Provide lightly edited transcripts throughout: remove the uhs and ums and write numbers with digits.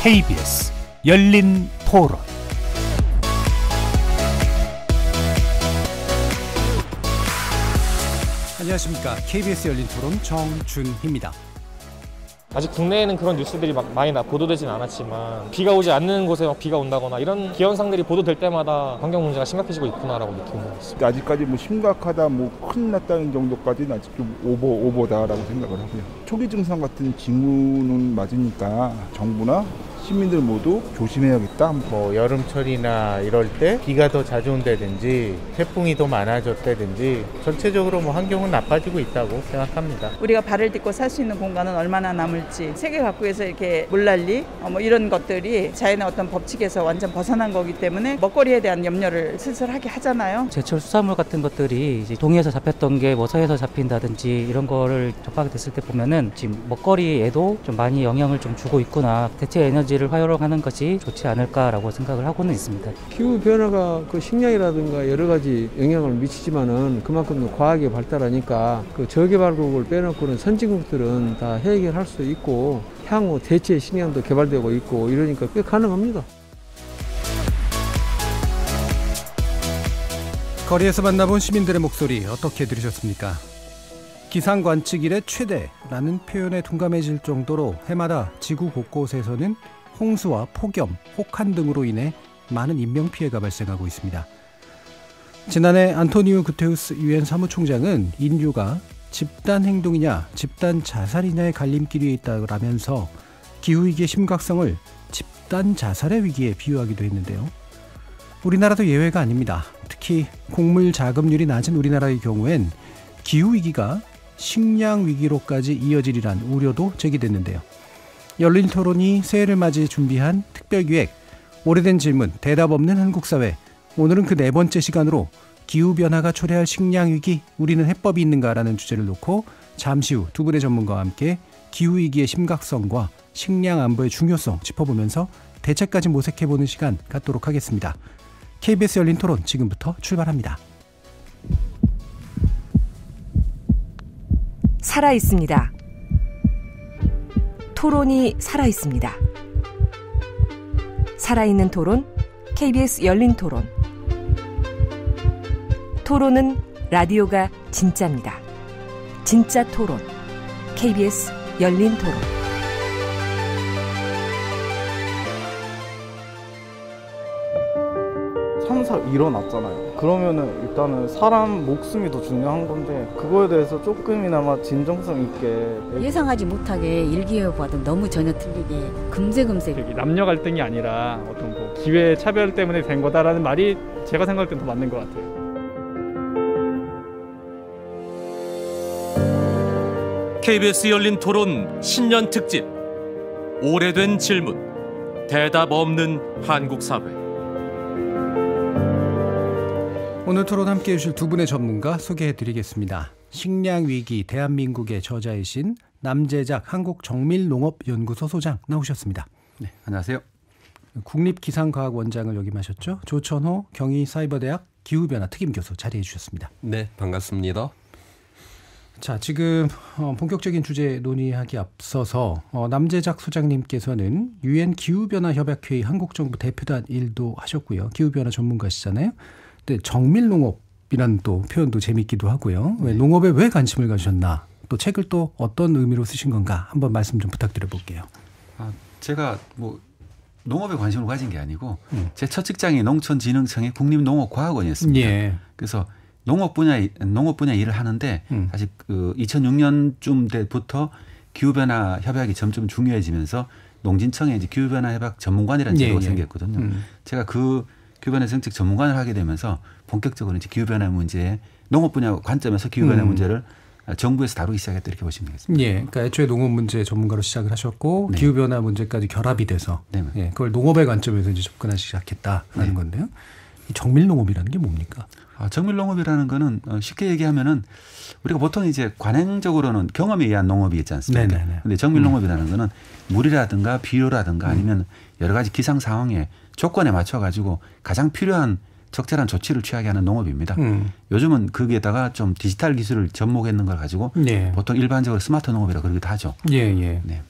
KBS 열린 토론. 안녕하십니까. KBS 열린 토론 정준희입니다. 아직 국내에는 그런 뉴스들이 막 많이 보도되지는 않았지만 비가 오지 않는 곳에 비가 온다거나 이런 기현상들이 보도될 때마다 환경 문제가 심각해지고 있구나라고 느끼는 것 같습니다. 아직까지 뭐 심각하다, 뭐 큰일 났다는 정도까지는 아직 좀 오버다라고 생각을 하고요. 초기 증상 같은 징후는 맞으니까 정부나 시민들 모두 조심해야겠다. 뭐 여름철이나 이럴 때 비가 더 자주 온다든지 태풍이 더 많아졌다든지 전체적으로 뭐 환경은 나빠지고 있다고 생각합니다. 우리가 발을 딛고 살 수 있는 공간은 얼마나 남을지, 세계 각국에서 이렇게 물난리 뭐 이런 것들이 자연의 어떤 법칙에서 완전 벗어난 거기 때문에 먹거리에 대한 염려를 슬슬 하게 하잖아요. 제철 수산물 같은 것들이 이제 동해에서 잡혔던 게 뭐 서해에서 잡힌다든지 이런 거를 접하게 됐을 때 보면은 지금 먹거리에도 좀 많이 영향을 좀 주고 있구나. 대체 에너지를 활용하는 것이 좋지 않을까라고 생각을 하고는 있습니다. 기후 변화가 그 식량이라든가 여러 가지 영향을 미치지만은 그만큼 과학이 발달하니까 그 저개발국을 빼놓고는 선진국들은 다 해결할 수 있고 향후 대체 식량도 개발되고 있고 이러니까 꽤 가능합니다. 거리에서 만나본 시민들의 목소리 어떻게 들으셨습니까? 기상 관측 이래 최대라는 표현에 둔감해질 정도로 해마다 지구 곳곳에서는 홍수와 폭염, 혹한 등으로 인해 많은 인명피해가 발생하고 있습니다. 지난해 안토니오 구테우스 유엔 사무총장은 인류가 집단 행동이냐 집단 자살이냐의 갈림길 위에 있다라면서 기후위기의 심각성을 집단 자살의 위기에 비유하기도 했는데요. 우리나라도 예외가 아닙니다. 특히 곡물 자급률이 낮은 우리나라의 경우엔 기후위기가 식량위기로까지 이어지리란 우려도 제기됐는데요. 열린 토론이 새해를 맞이 준비한 특별기획, 오래된 질문, 대답 없는 한국사회. 오늘은 그 네 번째 시간으로 기후변화가 초래할 식량위기, 우리는 해법이 있는가라는 주제를 놓고 잠시 후 두 분의 전문가와 함께 기후위기의 심각성과 식량안보의 중요성 짚어보면서 대책까지 모색해보는 시간 갖도록 하겠습니다. KBS 열린 토론 지금부터 출발합니다. 살아있습니다. 토론이 살아있습니다. 살아있는 토론, KBS 열린 토론. 토론은 라디오가 진짜입니다. 진짜 토론, KBS 열린 토론. 참사 일어났잖아요. 그러면은 일단은 사람 목숨이 더 중요한 건데 그거에 대해서 조금이나마 진정성 있게 예상하지 못하게 일기예보와도 너무 전혀 틀리게 금세 남녀 갈등이 아니라 어떤 뭐 기회 차별 때문에 된 거다라는 말이 제가 생각할 땐 더 맞는 것 같아요. KBS 열린 토론 신년 특집 오래된 질문 대답 없는 한국 사회. 오늘 토론 함께해 주실 두 분의 전문가 소개해드리겠습니다. 식량위기 대한민국의 저자이신 남재작 한국정밀농업연구소 소장 나오셨습니다. 네, 안녕하세요. 국립기상과학원장을 역임하셨죠. 조천호 경희사이버대학 기후변화 특임교수 자리해 주셨습니다. 네, 반갑습니다. 자, 지금 본격적인 주제 논의하기 앞서서 남재작 소장님께서는 유엔 기후변화협약회의 한국정부 대표단 일도 하셨고요. 기후변화 전문가시잖아요. 근데 정밀농업이라는 또 표현도 재밌기도 하고요. 왜 농업에 왜 관심을 가지셨나? 또 책을 또 어떤 의미로 쓰신 건가? 한번 말씀 좀 부탁드려 볼게요. 제가 뭐 농업에 관심을 가진 게 아니고 제 첫 직장이 농촌진흥청의 국립농업과학원이었습니다. 예. 그래서 농업 분야 일을 하는데 사실 그 2006년쯤 때부터 기후변화 협약이 점점 중요해지면서 농진청에 이제 기후변화 협약 전문관이라는 제도가 생겼거든요. 제가 그 기후변화 정책 전문관을 하게 되면서 본격적으로 이제 기후변화 문제에 농업 분야 관점에서 기후변화 문제를 정부에서 다루기 시작했다 이렇게 보시면 되겠습니다. 예, 그러니까 애초에 농업 문제 전문가로 시작을 하셨고 네. 기후변화 문제까지 결합이 돼서 예, 그걸 농업의 관점에서 이제 접근하기 시작했다라는 건데요. 이 정밀농업이라는 게 뭡니까? 정밀농업이라는 거는 쉽게 얘기하면은 우리가 보통 이제 관행적으로는 경험에 의한 농업이 있지 않습니까? 그런데 정밀농업이라는 거는 물이라든가 비료라든가 아니면 여러 가지 기상 상황에 조건에 맞춰 가지고 가장 필요한 적절한 조치를 취하게 하는 농업입니다. 요즘은 거기에다가 좀 디지털 기술을 접목했는 걸 가지고 보통 일반적으로 스마트 농업이라고 그러기도 하죠. 예, 예. 네.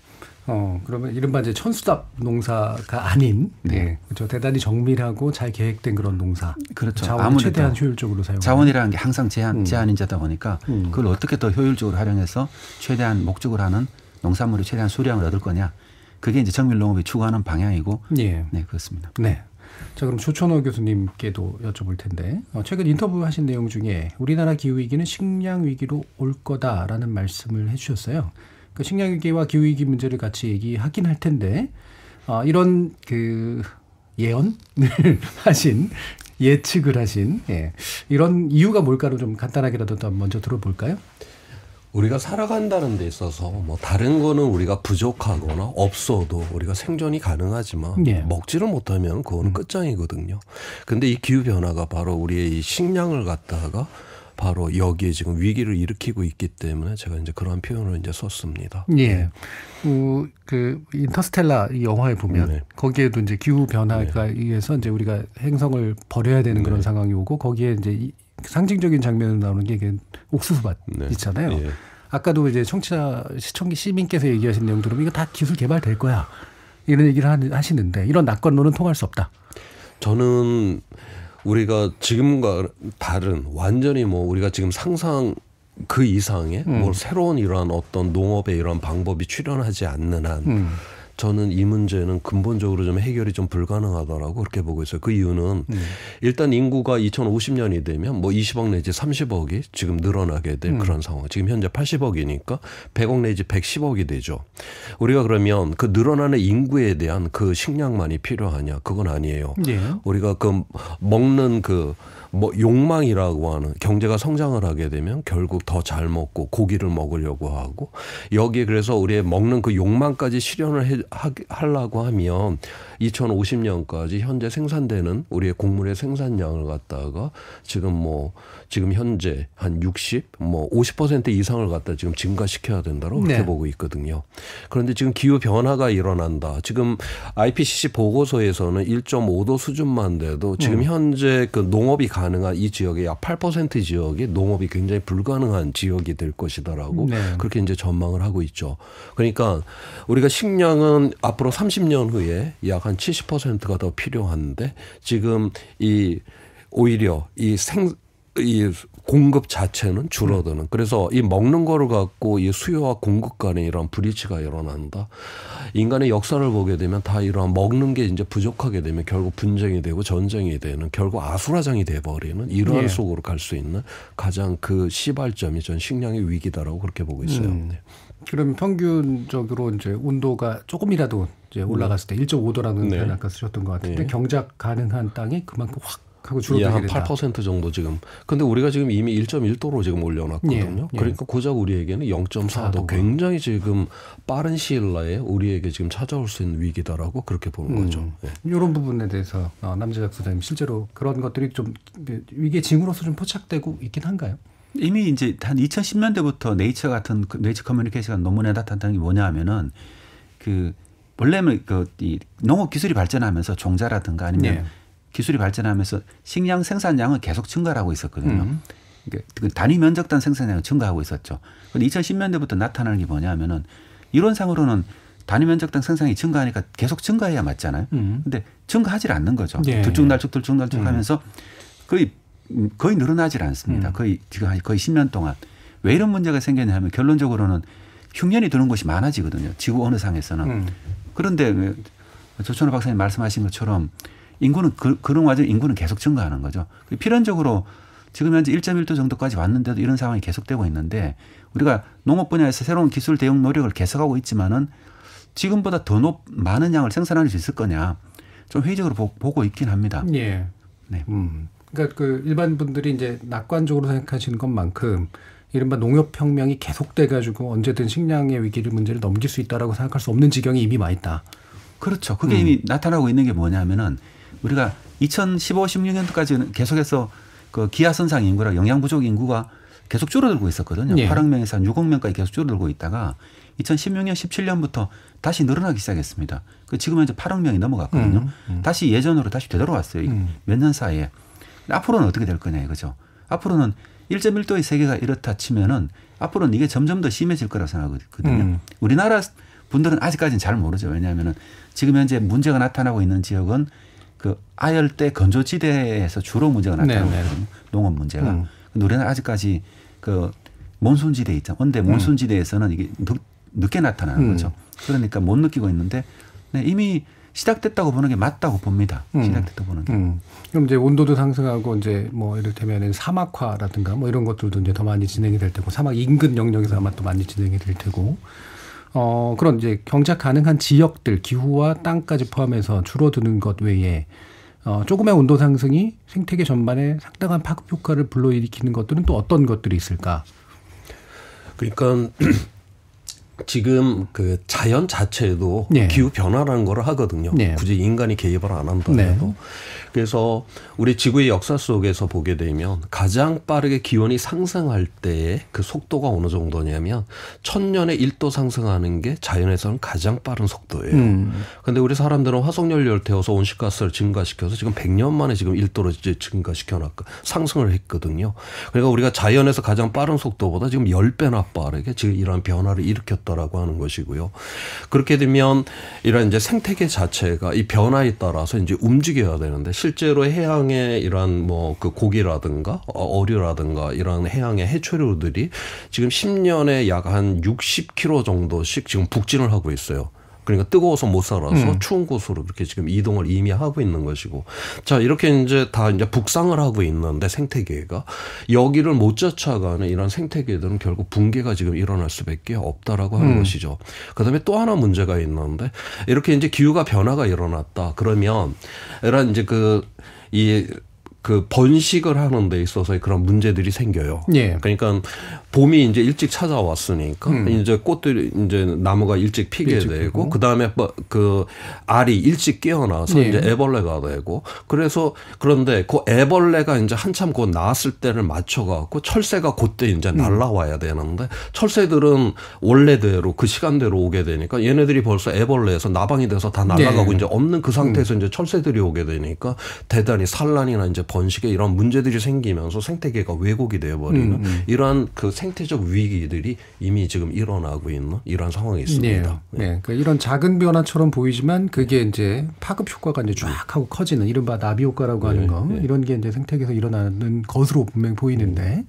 그러면 이른바 이제 천수답 농사가 아닌, 네. 그렇죠. 대단히 정밀하고 잘 계획된 그런 농사. 그렇죠. 자원을 최대한 효율적으로 사용. 자원이라는 게 항상 제한인자다 보니까 그걸 어떻게 더 효율적으로 활용해서 최대한 목적을 하는 농산물의 최대한 수량을 얻을 거냐. 그게 이제 정밀 농업이 추구하는 방향이고, 네, 그렇습니다. 네. 자, 그럼 조천호 교수님께도 여쭤볼 텐데, 최근 인터뷰하신 내용 중에 우리나라 기후 위기는 식량 위기로 올 거다라는 말씀을 해주셨어요. 그 식량 위기와 기후 위기 문제를 같이 얘기하긴 할 텐데, 이런 그 예언을 하신, 예측을 하신, 이런 이유가 뭘까로 좀 간단하게라도 먼저 들어볼까요? 우리가 살아간다는 데 있어서 뭐 다른 거는 우리가 부족하거나 없어도 우리가 생존이 가능하지만 먹지를 못하면 그거는 끝장이거든요. 근데 이 기후 변화가 바로 우리의 이 식량을 갖다가 바로 여기에 지금 위기를 일으키고 있기 때문에 제가 이제 그러한 표현을 이제 썼습니다. 예. 그 인터스텔라 이 영화에 보면 거기에도 이제 기후 변화가 의해서 이제 우리가 행성을 버려야 되는 그런 상황이 오고 거기에 이제 상징적인 장면으로 나오는 게 옥수수밭 있잖아요. 아까도 이제 시민께서 얘기하신 내용 들으면 이거 다 기술 개발될 거야. 이런 얘기를 하시는데 이런 낙관론은 통할 수 없다. 저는 우리가 지금과 다른 완전히 뭐 우리가 지금 상상 그 이상의 뭐 새로운 이러한 어떤 농업의 이런 방법이 출현하지 않는 한 저는 이 문제는 근본적으로 좀 해결이 좀 불가능하다라고 그렇게 보고 있어요. 그 이유는 일단 인구가 2050년이 되면 뭐 20억 내지 30억이 지금 늘어나게 될 그런 상황. 지금 현재 80억이니까 100억 내지 110억이 되죠. 우리가 그러면 그 늘어나는 인구에 대한 그 식량만이 필요하냐? 그건 아니에요. 우리가 그 먹는 뭐 욕망이라고 하는 경제가 성장을 하게 되면 결국 더 잘 먹고 고기를 먹으려고 하고 여기에 그래서 우리의 먹는 그 욕망까지 실현을 하려고 하면 2050년까지 현재 생산되는 우리의 곡물의 생산량을 갖다가 지금 현재 한 50% 이상을 갖다 지금 증가시켜야 된다고 그렇게 보고 있거든요. 그런데 지금 기후 변화가 일어난다. 지금 IPCC 보고서에서는 1.5도 수준만 돼도 지금 현재 그 농업이 가능한 이 지역의 약 8% 지역이 농업이 굉장히 불가능한 지역이 될 것이다라고 그렇게 이제 전망을 하고 있죠. 그러니까 우리가 식량은 앞으로 30년 후에 약 한 70%가 더 필요한데 지금 오히려 이 공급 자체는 줄어드는. 그래서 이 먹는 거를 갖고 이 수요와 공급 간에 이런 브리치가 일어난다. 인간의 역사를 보게 되면 다 이런 먹는 게 이제 부족하게 되면 결국 분쟁이 되고 전쟁이 되는 결국 아수라장이 돼버리는 이러한 속으로 갈 수 있는 가장 그 시발점이 전 식량의 위기다라고 그렇게 보고 있어요. 그럼 평균적으로 이제 온도가 조금이라도 이제 올라갔을 때 1.5도라는 표현 아까 쓰셨던 것 같은데 경작 가능한 땅이 그만큼 확 하고 줄어들게 한 된다. 8% 정도 지금. 근데 우리가 지금 이미 1.1도로 지금 올려놨거든요. 그러니까 고작 우리에게는 0.4도 굉장히 지금 빠른 시일 내에 우리에게 지금 찾아올 수 있는 위기다라고 그렇게 보는 거죠. 이런 부분에 대해서 남재작 소장님 실제로 그런 것들이 좀 위기의 징후로서 좀 포착되고 있긴 한가요? 이미 이제 한 2010년대부터 네이처 같은 네이처 커뮤니케이션 논문에 나타났던 게 뭐냐 하면은 원래는 이 농업 기술이 발전하면서 종자라든가 아니면 기술이 발전하면서 식량 생산량은 계속 증가하고 있었거든요. 그 단위 면적당 생산량은 증가하고 있었죠. 그런데 2010년대부터 나타나는 게 뭐냐 하면은 이론상으로는 단위 면적당 생산이 증가하니까 계속 증가해야 맞잖아요. 근데 증가하지 않는 거죠. 들쭉날쭉 하면서 거의 늘어나질 않습니다. 거의 10년 동안. 왜 이런 문제가 생겼냐 하면 결론적으로는 흉년이 드는 곳이 많아지거든요. 지구 어느 상에서는. 그런데 조천호 박사님 말씀하신 것처럼 인구는 그런 와중에 인구는 계속 증가하는 거죠. 필연적으로 지금 현재 1.1도 정도까지 왔는데도 이런 상황이 계속되고 있는데 우리가 농업 분야에서 새로운 기술 대응 노력을 계속하고 있지만은 지금보다 더 많은 양을 생산할 수 있을 거냐 좀 회의적으로 보고 있긴 합니다. 네. 그러니까 그 일반 분들이 이제 낙관적으로 생각하시는 것만큼 이른바 농업혁명이 계속돼 가지고 언제든 식량의 위기를 문제를 넘길 수 있다라고 생각할 수 없는 지경이 이미 와 있다. 그렇죠. 그게 이미 나타나고 있는 게 뭐냐면은 우리가 2015, 16년도까지는 계속해서 그 기하선상 인구라 영양 부족 인구가 계속 줄어들고 있었거든요. 8억 명에서 한 6억 명까지 계속 줄어들고 있다가 2016년, 17년부터 다시 늘어나기 시작했습니다. 지금은 이제 8억 명이 넘어갔거든요. 다시 예전으로 다시 되돌아왔어요. 몇 년 사이에. 앞으로는 어떻게 될 거냐 이거죠. 앞으로는 1.1도의 세계가 이렇다 치면은 앞으로는 이게 점점 더 심해질 거라고 생각하거든요. 우리나라 분들은 아직까지는 잘 모르죠. 왜냐하면은 지금 현재 문제가 나타나고 있는 지역은 그 아열대 건조지대에서 주로 문제가 나타나고 있거든요. 농업 문제가. 근데 우리는 아직까지 그 몬순지대 있죠. 언데 몬순지대에서는 이게 늦게 나타나는 거죠. 그러니까 못 느끼고 있는데 네, 이미 시작됐다고 보는 게 맞다고 봅니다. 시작됐다고 보는 게. 그럼 이제 온도도 상승하고 이제 뭐 이를테면 사막화라든가 뭐 이런 것들도 이제 더 많이 진행이 될 테고 사막 인근 영역에서 아마 또 많이 진행이 될 테고 그런 이제 경작 가능한 지역들 기후와 땅까지 포함해서 줄어드는 것 외에 조금의 온도 상승이 생태계 전반에 상당한 파급 효과를 불러일으키는 것들은 또 어떤 것들이 있을까? 그러니까 지금 그 자연 자체도 네. 기후 변화라는 걸 하거든요. 네. 굳이 인간이 개입을 안 한다고. 네. 그래서 우리 지구의 역사 속에서 보게 되면 가장 빠르게 기온이 상승할 때의 그 속도가 어느 정도냐면 1000년에 1도 상승하는 게 자연에서는 가장 빠른 속도예요. 그런데 우리 사람들은 화석연료를 태워서 온실가스를 증가시켜서 지금 100년 만에 지금 1도로 이제 증가시켜놨고 상승을 했거든요. 그러니까 우리가 자연에서 가장 빠른 속도보다 지금 10배나 빠르게 지금 이러한 변화를 일으켰다라고 하는 것이고요. 그렇게 되면 이런 이제 생태계 자체가 이 변화에 따라서 이제 움직여야 되는데 실제로 해양의 이러한 뭐 그 고기라든가 어류라든가 이런 해양의 해초류들이 지금 10년에 약 한 60km 정도씩 지금 북진을 하고 있어요. 그러니까 뜨거워서 못 살아서 추운 곳으로 그렇게 지금 이동을 이미 하고 있는 것이고. 자, 이렇게 이제 다 이제 북상을 하고 있는데 생태계가 여기를 못 쫓아가는 이런 생태계들은 결국 붕괴가 지금 일어날 수밖에 없다라고 하는 것이죠. 그다음에 또 하나 문제가 있는데 이렇게 이제 기후가 변화가 일어났다. 그러면 이런 이제 그 번식을 하는 데 있어서의 그런 문제들이 생겨요. 예. 그러니까 봄이 이제 일찍 찾아왔으니까 이제 꽃들이 이제 나무가 일찍 피게 되고 그다음에 그 알이 일찍 깨어나서 예. 이제 애벌레가 되고 그래서 그런데 그 애벌레가 이제 한참 곧 나왔을 때를 맞춰 갖고 철새가 그때 이제 날라와야 되는데 철새들은 원래대로 그 시간대로 오게 되니까 얘네들이 벌써 애벌레에서 나방이 돼서 다 날아가고 예. 이제 없는 그 상태에서 이제 철새들이 오게 되니까 대단히 산란이나 이제 번식에 이런 문제들이 생기면서 생태계가 왜곡이 되어버리는 이러한 그 생태적 위기들이 이미 지금 일어나고 있는 이런 상황이 있습니다. 네. 네. 그러니까 이런 작은 변화처럼 보이지만 그게 이제 파급 효과가 이제 쫙 하고 커지는 이른바 나비 효과라고 하는 거 이런 게 이제 생태계에서 일어나는 것으로 분명히 보이는데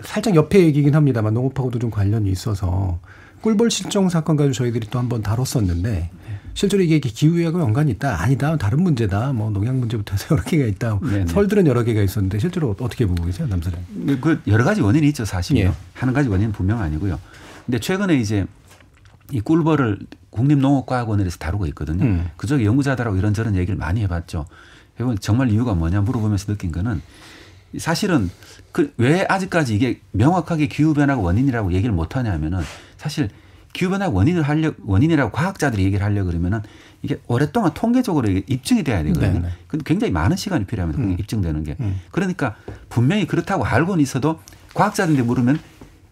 살짝 옆에 얘기긴 합니다만 농업하고도 좀 관련이 있어서 꿀벌 실종 사건 가지고 저희들이 또 한번 다뤘었는데 실제로 이게 기후위하고 연관이 있다? 아니다. 다른 문제다. 뭐 농약 문제부터 해서 여러 개가 있다. 네네. 설들은 여러 개가 있었는데 실제로 어떻게 보고 계세요? 남사장. 그 여러 가지 원인이 있죠. 사실요. 예. 한 가지 원인은 분명 아니고요. 근데 최근에 이제 이 꿀벌을 국립농업과학원에서 다루고 있거든요. 그쪽 연구자들하고 이런저런 얘기를 많이 해봤죠. 해보면 정말 이유가 뭐냐 물어보면서 느낀 거는 사실은 왜 아직까지 이게 명확하게 기후변화가 원인이라고 얘기를 못하냐 하면은 사실 기후변화 원인이라고 과학자들이 얘기를 하려고 그러면은 이게 오랫동안 통계적으로 입증이 돼야 되거든요. 근데 굉장히 많은 시간이 필요합니다. 그게 입증되는 게. 그러니까 분명히 그렇다고 알고는 있어도 과학자들한테 물으면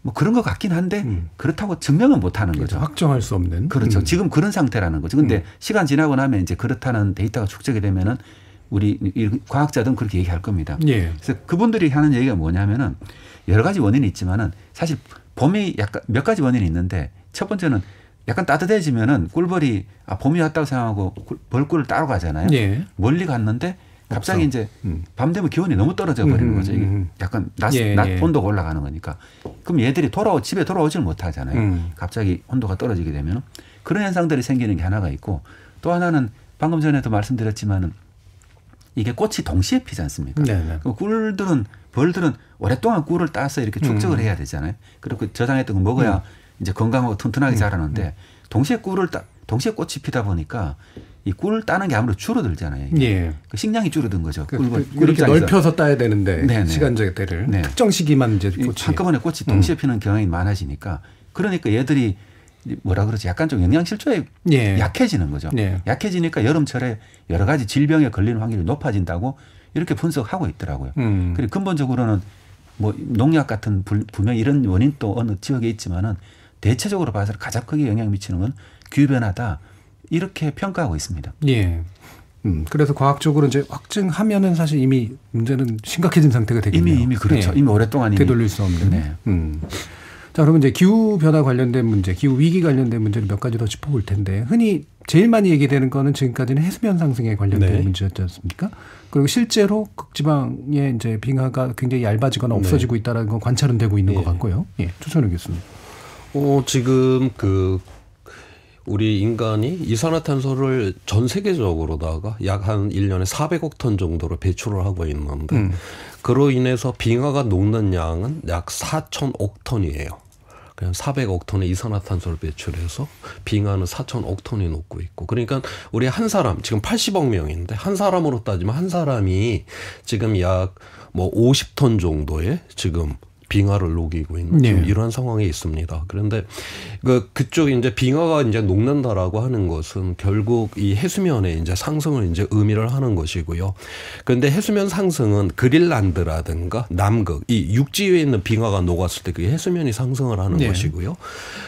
뭐 그런 것 같긴 한데 그렇다고 증명은 못 하는 거죠. 확정할 수 없는. 그렇죠. 지금 그런 상태라는 거죠. 근데 시간 지나고 나면 이제 그렇다는 데이터가 축적이 되면은 우리 과학자들은 그렇게 얘기할 겁니다. 예. 그래서 그분들이 하는 얘기가 뭐냐면은 여러 가지 원인이 있지만은 사실 봄이 약간 몇 가지 원인이 있는데 첫 번째는 약간 따뜻해지면은 꿀벌이 봄이 왔다고 생각하고 벌꿀을 따러 가잖아요. 예. 멀리 갔는데 갑자기 이제 밤 되면 기온이 너무 떨어져 버리는 거죠. 이게 약간 낮 온도가 올라가는 거니까. 그럼 얘들이 집에 돌아오질 못하잖아요. 갑자기 온도가 떨어지게 되면 그런 현상들이 생기는 게 하나가 있고 또 하나는 방금 전에도 말씀드렸지만은 이게 꽃이 동시에 피지 않습니까? 벌들은 오랫동안 꿀을 따서 이렇게 축적을 해야 되잖아요. 그리고 저장했던 거 먹어야 이제 건강하고 튼튼하게 자라는데 동시에 동시에 꽃이 피다 보니까 이 꿀을 따는 게 아무래도 줄어들잖아요. 예. 그 식량이 줄어든 거죠. 이렇게 넓혀서 따야 되는데 네네. 시간제대를 특정 시기만 이제 꽃이 한꺼번에 꽃이 동시에 피는 경향이 많아지니까 그러니까 얘들이 뭐라 그러지 약간 좀 영양실조에 약해지는 거죠. 약해지니까 여름철에 여러 가지 질병에 걸리는 확률이 높아진다고 이렇게 분석하고 있더라고요. 그리고 근본적으로는 뭐 농약 같은 분명 이런 원인도 어느 지역에 있지만은 대체적으로 봐서 가장 크게 영향 미치는 건 기후변화다 이렇게 평가하고 있습니다. 예. 그래서 과학적으로 이제 확증하면은 사실 이미 문제는 심각해진 상태가 되겠네요. 이미 그렇죠. 이미 오랫동안 되돌릴 수 없는. 네. 자, 그러면 이제 기후 변화 관련된 문제, 기후 위기 관련된 문제를 몇 가지 더 짚어볼 텐데, 흔히 제일 많이 얘기되는 거는 지금까지는 해수면 상승에 관련된 네. 문제였지 않습니까? 그리고 실제로 극지방의 이제 빙하가 굉장히 얇아지거나 없어지고 있다는 건 관찰은 되고 있는 것 같고요. 예, 조천우 교수님. 지금 우리 인간이 이산화탄소를 전 세계적으로다가 약 한 1년에 400억 톤 정도로 배출을 하고 있는데 그로 인해서 빙하가 녹는 양은 약 4천억 톤이에요. 그냥 400억 톤의 이산화탄소를 배출해서 빙하는 4천억 톤이 녹고 있고, 그러니까 우리 한 사람 지금 80억 명인데 한 사람으로 따지면 한 사람이 지금 약 뭐 50톤 정도의 지금 빙하를 녹이고 있는 지금 이러한 상황에 있습니다. 그런데 그쪽 이제 빙하가 이제 녹는다라고 하는 것은 결국 이 해수면의 이제 상승을 이제 의미를 하는 것이고요. 그런데 해수면 상승은 그린란드라든가 남극 이 육지 위에 있는 빙하가 녹았을 때 그게 해수면이 상승을 하는 것이고요.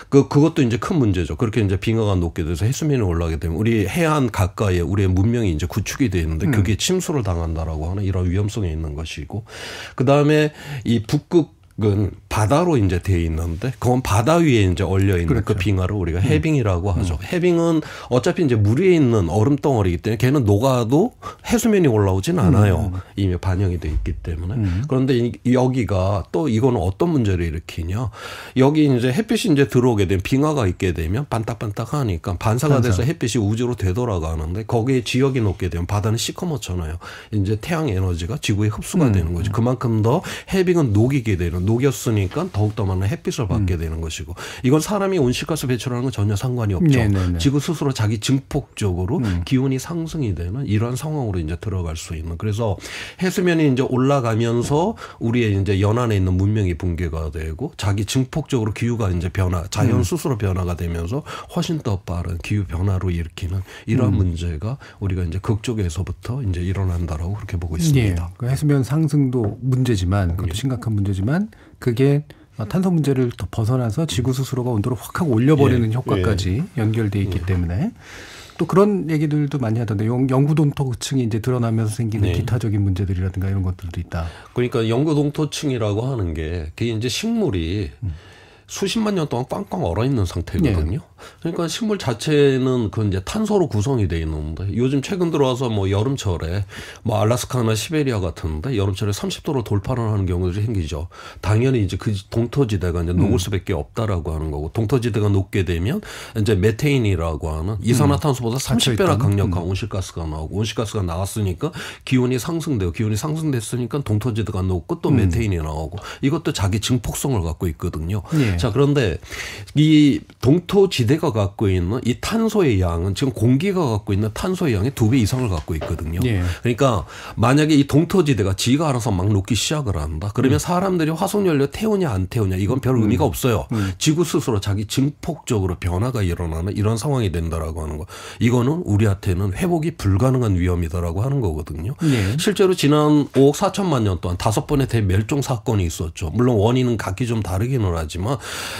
그것도 이제 큰 문제죠. 그렇게 이제 빙하가 녹게 돼서 해수면이 올라가게 되면 우리 해안 가까이에 우리의 문명이 이제 구축이 되어 있는데 그게 침수를 당한다라고 하는 이런 위험성이 있는 것이고, 그 다음에 이 북극 은 바다로 이제 돼 있는데 그건 바다 위에 이제 올려 있는 그렇죠. 그 빙하를 우리가 해빙이라고 하죠. 해빙은 어차피 이제 물 위에 있는 얼음 덩어리이기 때문에 걔는 녹아도 해수면이 올라오진 않아요. 이미 반영이 돼 있기 때문에. 그런데 여기가 또 이거는 어떤 문제를 일으키냐? 여기 이제 햇빛이 이제 들어오게 되면 빙하가 있게 되면 반딱반딱하니까 반사가 돼서 햇빛이 우주로 되돌아가는데 거기에 지역이 녹게 되면 바다는 시커멓잖아요. 이제 태양 에너지가 지구에 흡수가 되는 거죠. 그만큼 더 해빙은 녹이게 되는. 녹였으니까 더욱더 많은 햇빛을 받게 되는 것이고, 이건 사람이 온실가스 배출하는 건 전혀 상관이 없죠. 지구 스스로 자기 증폭적으로 기온이 상승이 되는 이러한 상황으로 이제 들어갈 수 있는. 그래서 해수면이 이제 올라가면서 우리의 이제 연안에 있는 문명이 붕괴가 되고 자기 증폭적으로 기후가 이제 자연 스스로 변화가 되면서 훨씬 더 빠른 기후 변화로 일으키는 이러한 문제가 우리가 이제 극쪽에서부터 이제 일어난다라고 그렇게 보고 있습니다. 예, 그 해수면 상승도 문제지만 그것도 심각한 문제지만 그게 탄소 문제를 더 벗어나서 지구 스스로가 온도를 확 하고 올려버리는 효과까지 연결돼 있기 때문에 또 그런 얘기들도 많이 하던데 영구동토층이 이제 드러나면서 생기는 기타적인 문제들이라든가 이런 것들도 있다. 그러니까 영구동토층이라고 하는 게 그게 이제 식물이 수십만 년 동안 꽝꽝 얼어있는 상태거든요. 그러니까 식물 자체는 그 이제 탄소로 구성이 돼 있는데 요즘 최근 들어와서 뭐 여름철에 뭐 알라스카나 시베리아 같은데 여름철에 30도로 돌파를 하는 경우들이 생기죠. 당연히 이제 그 동토지대가 이제 녹을 수밖에 없다라고 하는 거고, 동토지대가 녹게 되면 이제 메테인이라고 하는 이산화탄소보다 30배나 강력한 온실가스가 나오고, 온실가스가 나왔으니까 기온이 상승되고, 기온이 상승됐으니까 동토지대가 녹고 또 메테인이 나오고, 이것도 자기 증폭성을 갖고 있거든요. 자, 그런데 이 동토지대가 갖고 있는 이 탄소의 양은 지금 공기가 갖고 있는 탄소의 양의 2배 이상을 갖고 있거든요. 그러니까 만약에 이 동토지대가 지가 알아서 막 녹기 시작을 한다. 그러면 사람들이 화석연료 태우냐 안 태우냐 이건 별 의미가 없어요. 지구 스스로 자기 증폭적으로 변화가 일어나는 이런 상황이 된다라고 하는 거. 이거는 우리한테는 회복이 불가능한 위험이다라고 하는 거거든요. 실제로 지난 5억 4천만 년 동안 5번의 대멸종 사건이 있었죠. 물론 원인은 각기 좀 다르기는 하지만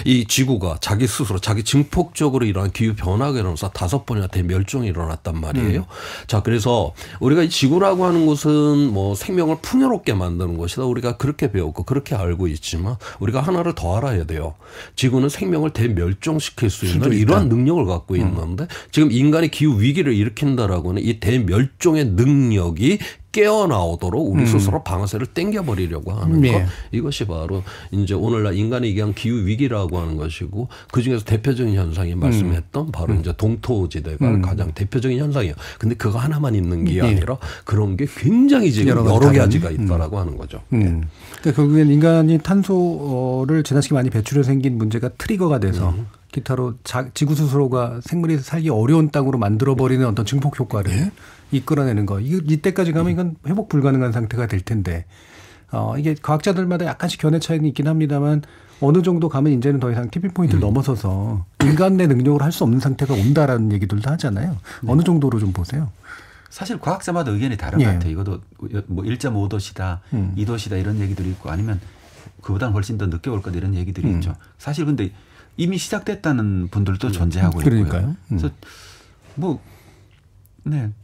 이 지구가 자기 스스로 자기 증폭적으로 일어난 기후 변화가 일어나서 5번이나 대멸종이 일어났단 말이에요. 자, 그래서 우리가 이 지구라고 하는 것은 뭐 생명을 풍요롭게 만드는 것이다. 우리가 그렇게 배웠고 그렇게 알고 있지만 우리가 하나를 더 알아야 돼요. 지구는 생명을 대멸종시킬 수 있는 이러한 능력을 갖고 있는데 지금 인간이 기후 위기를 일으킨다라고 하는 이 대멸종의 능력이 깨어나오도록 우리 스스로 방아쇠를 당겨버리려고 하는 것. 이것이 바로 이제 오늘날 인간이 얘기한 기후 위기라고 하는 것이고, 그 중에서 대표적인 현상이 말씀했던 바로 이제 동토지대가 가장 대표적인 현상이에요. 근데 그거 하나만 있는 게 아니라 그런 게 굉장히 지금 여러 가지가 있다라고 하는 거죠. 그러니까 결국엔 인간이 탄소를 지나치게 많이 배출해서 생긴 문제가 트리거가 돼서 기타로 지구 스스로가 생물이 살기 어려운 땅으로 만들어버리는 어떤 증폭 효과를 이끌어내는 거. 이때까지 가면 이건 회복 불가능한 상태가 될 텐데, 이게 과학자들마다 약간씩 견해 차이는 있긴 합니다만 어느 정도 가면 이제는 더 이상 티핑 포인트를 넘어서서 인간의 능력으로 할 수 없는 상태가 온다라는 얘기들도 하잖아요. 어느 정도로 좀 보세요. 사실 과학자마다 의견이 다른 것 같아요. 이것도 뭐 1.5도시다, 2도시다 이런 얘기들이 있고, 아니면 그보다 훨씬 더 늦게 올 거다 이런 얘기들이 있죠. 사실 근데 이미 시작됐다는 분들도 존재하고 있고요. 그러니까요. 그래서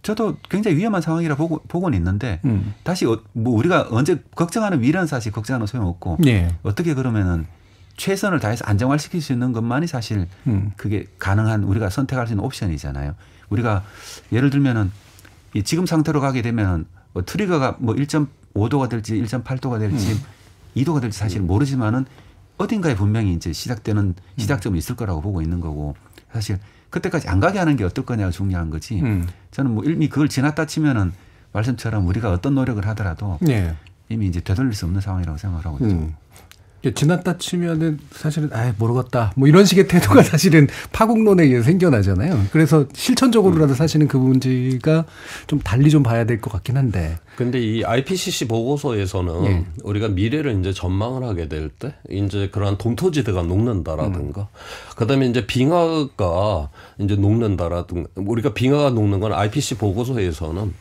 저도 굉장히 위험한 상황이라 보고는 있는데 다시 뭐 우리가 언제 걱정하는 미래는 사실 걱정하는 소용없고 어떻게 그러면은 최선을 다해서 안정화시킬 수 있는 것만이 사실 그게 가능한 우리가 선택할 수 있는 옵션이잖아요. 우리가 예를 들면은 이 지금 상태로 가게 되면 뭐 트리거가 뭐 1.5도가 될지 1.8도가 될지 2도가 될지 사실 모르지만은 어딘가에 분명히 이제 시작되는 시작점이 있을 거라고 보고 있는 거고 사실 그때까지 안 가게 하는 게 어떨 거냐가 중요한 거지. 저는 뭐 이미 그걸 지났다 치면은 말씀처럼 우리가 어떤 노력을 하더라도 이미 이제 되돌릴 수 없는 상황이라고 생각을 하고 있죠. 지났다 치면은 사실은 모르겠다 뭐 이런 식의 태도가 사실은 파국론에 의해서 생겨나잖아요. 그래서 실천적으로라도 사실은 그 문제가 좀 달리 좀 봐야 될 것 같긴 한데. 근데 이 IPCC 보고서에서는 우리가 미래를 이제 전망을 하게 될 때 이제 그러한 동토지대가 녹는다라든가 그다음에 이제 빙하가 이제 녹는다라든가 우리가 빙하가 녹는 건 IPCC 보고서에서는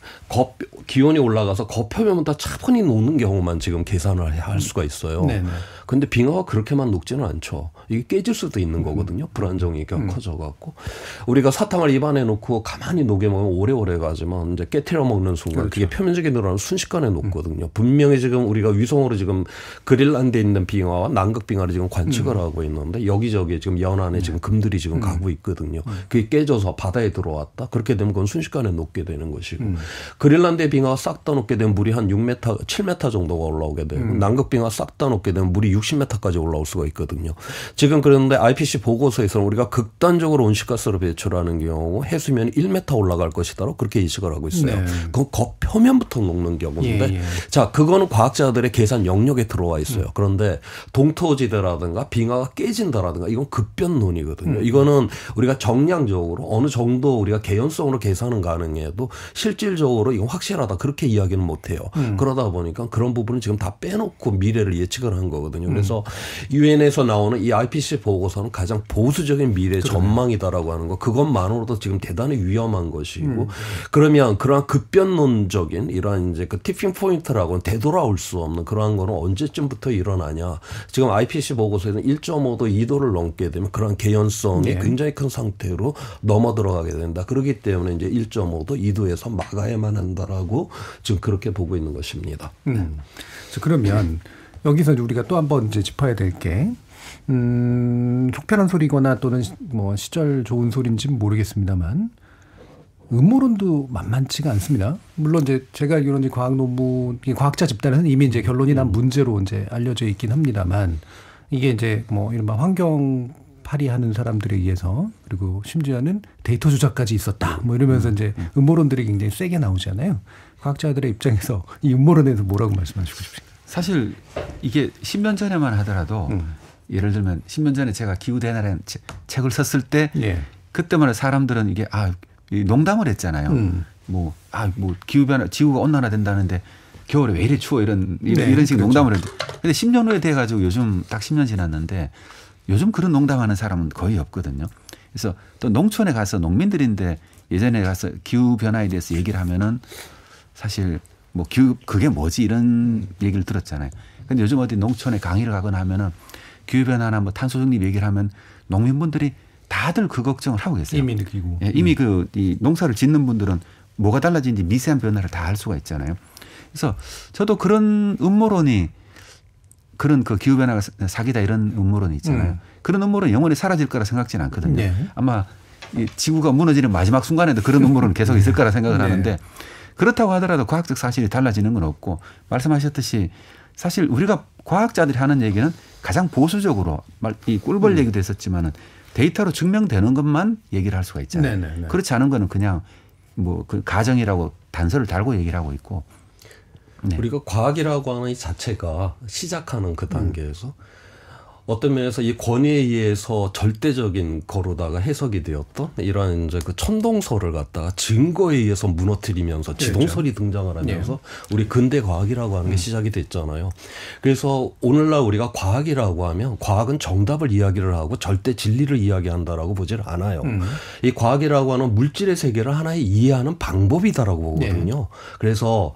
기온이 올라가서 겉표면부터 차분히 녹는 경우만 지금 계산을 할 수가 있어요. 근데 빙하가 그렇게만 녹지는 않죠. 이게 깨질 수도 있는 거거든요. 불안정이 커져 갖고 우리가 사탕을 입안에 놓고 가만히 녹여 먹으면 오래오래 가지만 이제 깨트려 먹는 순간 그게 표면적인 늘어나는 순식간에 녹거든요. 분명히 지금 우리가 위성으로 지금 그린란드에 있는 빙하와 남극 빙하를 지금 관측을 하고 있는데 여기저기 지금 연안에 지금 금들이 지금 가고 있거든요. 그게 깨져서 바다에 들어왔다. 그렇게 되면 그건 순식간에 녹게 되는 것이고 그린란드의 빙하가 싹 다 녹게 되면 물이 한 6m, 7m 정도가 올라오게 되고 남극 빙하가 싹 다 녹게 되면 물이 60m까지 올라올 수가 있거든요. 지금 그런데 IPCC 보고서에서는 우리가 극단적으로 온실가스를 배출하는 경우 해수면이 1m 올라갈 것이다라고 그렇게 예측을 하고 있어요. 그건 겉표면부터 녹는 경우인데 자 그거는 과학자들의 계산 영역에 들어와 있어요. 그런데 동토지대라든가 빙하가 깨진다라든가 이건 급변론이거든요. 이거는 우리가 정량적으로 어느 정도 우리가 개연성으로 계산은 가능해도 실질적으로 이건 확실하다 그렇게 이야기는 못해요. 그러다 보니까 그런 부분은 지금 다 빼놓고 미래를 예측을 한 거거든요. 그래서 유엔에서 나오는 이 IPCC 보고서는 가장 보수적인 미래 전망이다라고 하는 거 그것만으로도 지금 대단히 위험한 것이고 그러면 그러한 급변론적인 이러한 이제 그 티핑 포인트라고는 되돌아올 수 없는 그러한 거는 언제쯤부터 일어나냐. 지금 IPCC 보고서에는 1.5도, 2도를 넘게 되면 그러한 개연성이 굉장히 큰 상태로 넘어 들어가게 된다. 그렇기 때문에 이제 1.5도, 2도에서 막아야만 한다라고 지금 그렇게 보고 있는 것입니다. 그러면 여기서 우리가 또 한번 이제 짚어야 될 게 속편한 소리거나 또는 뭐 시절 좋은 소리인지는 모르겠습니다만 음모론도 만만치가 않습니다. 물론 이제 제가 알기로는 과학 논문, 과학자 집단은 이미 이제 결론이 난 문제로 이제 알려져 있긴 합니다만 이게 이제 뭐 이른바 환경 파리하는 사람들에 의해서 그리고 심지어는 데이터 조작까지 있었다. 뭐 이러면서 이제 음모론들이 굉장히 세게 나오잖아요. 과학자들의 입장에서 이 음모론에 대해서 뭐라고 말씀하시고 싶으신가요? 사실 이게 10년 전에만 하더라도 예를 들면 10년 전에 제가 기후대나라는 책을 썼을 때 그때만 해도 사람들은 이게 농담을 했잖아요. 뭐 기후변화, 지구가 온난화된다는데 겨울에 왜 이리 추워 이런 식의 농담을 했는데 근데 10년 후에 돼가지고 요즘 딱 10년 지났는데 요즘 그런 농담하는 사람은 거의 없거든요. 그래서 또 농촌에 가서 농민들인데 예전에 가서 기후변화에 대해서 얘기를 하면은 사실 뭐 그게 뭐지 이런 얘기를 들었잖아요. 근데 요즘 어디 농촌에 강의를 가거나 하면은 기후변화나 뭐 탄소 중립 얘기를 하면 농민분들이 다들 그 걱정을 하고 계세요. 이미 느끼고. 이미 이 농사를 짓는 분들은 뭐가 달라진지 미세한 변화를 다 알 수가 있잖아요. 그래서 저도 그런 음모론이 그런 그 기후변화가 사기다 이런 음모론이 있잖아요. 그런 음모론이 영원히 사라질 거라 생각지는 않거든요. 아마 이 지구가 무너지는 마지막 순간에도 그런 음모론은 계속 있을 거라 생각을 하는데 그렇다고 하더라도 과학적 사실이 달라지는 건 없고 말씀하셨듯이 사실 우리가 과학자들이 하는 얘기는 가장 보수적으로 이 꿀벌 얘기도 했었지만은 데이터로 증명되는 것만 얘기를 할 수가 있잖아요. 그렇지 않은 거는 그냥 뭐 그 가정이라고 단서를 달고 얘기를 하고 있고 우리가 과학이라고 하는 이 자체가 시작하는 그 단계에서 어떤 면에서 이 권위에 의해서 절대적인 거로다가 해석이 되었던 이런 이제 그 천동설을 갖다가 증거에 의해서 무너뜨리면서 지동설이 등장을 하면서 우리 근대 과학이라고 하는 게 시작이 됐잖아요. 그래서 오늘날 우리가 과학이라고 하면 과학은 정답을 이야기를 하고 절대 진리를 이야기한다라고 보질 않아요. 이 과학이라고 하는 물질의 세계를 하나의 이해하는 방법이다라고 보거든요. 그래서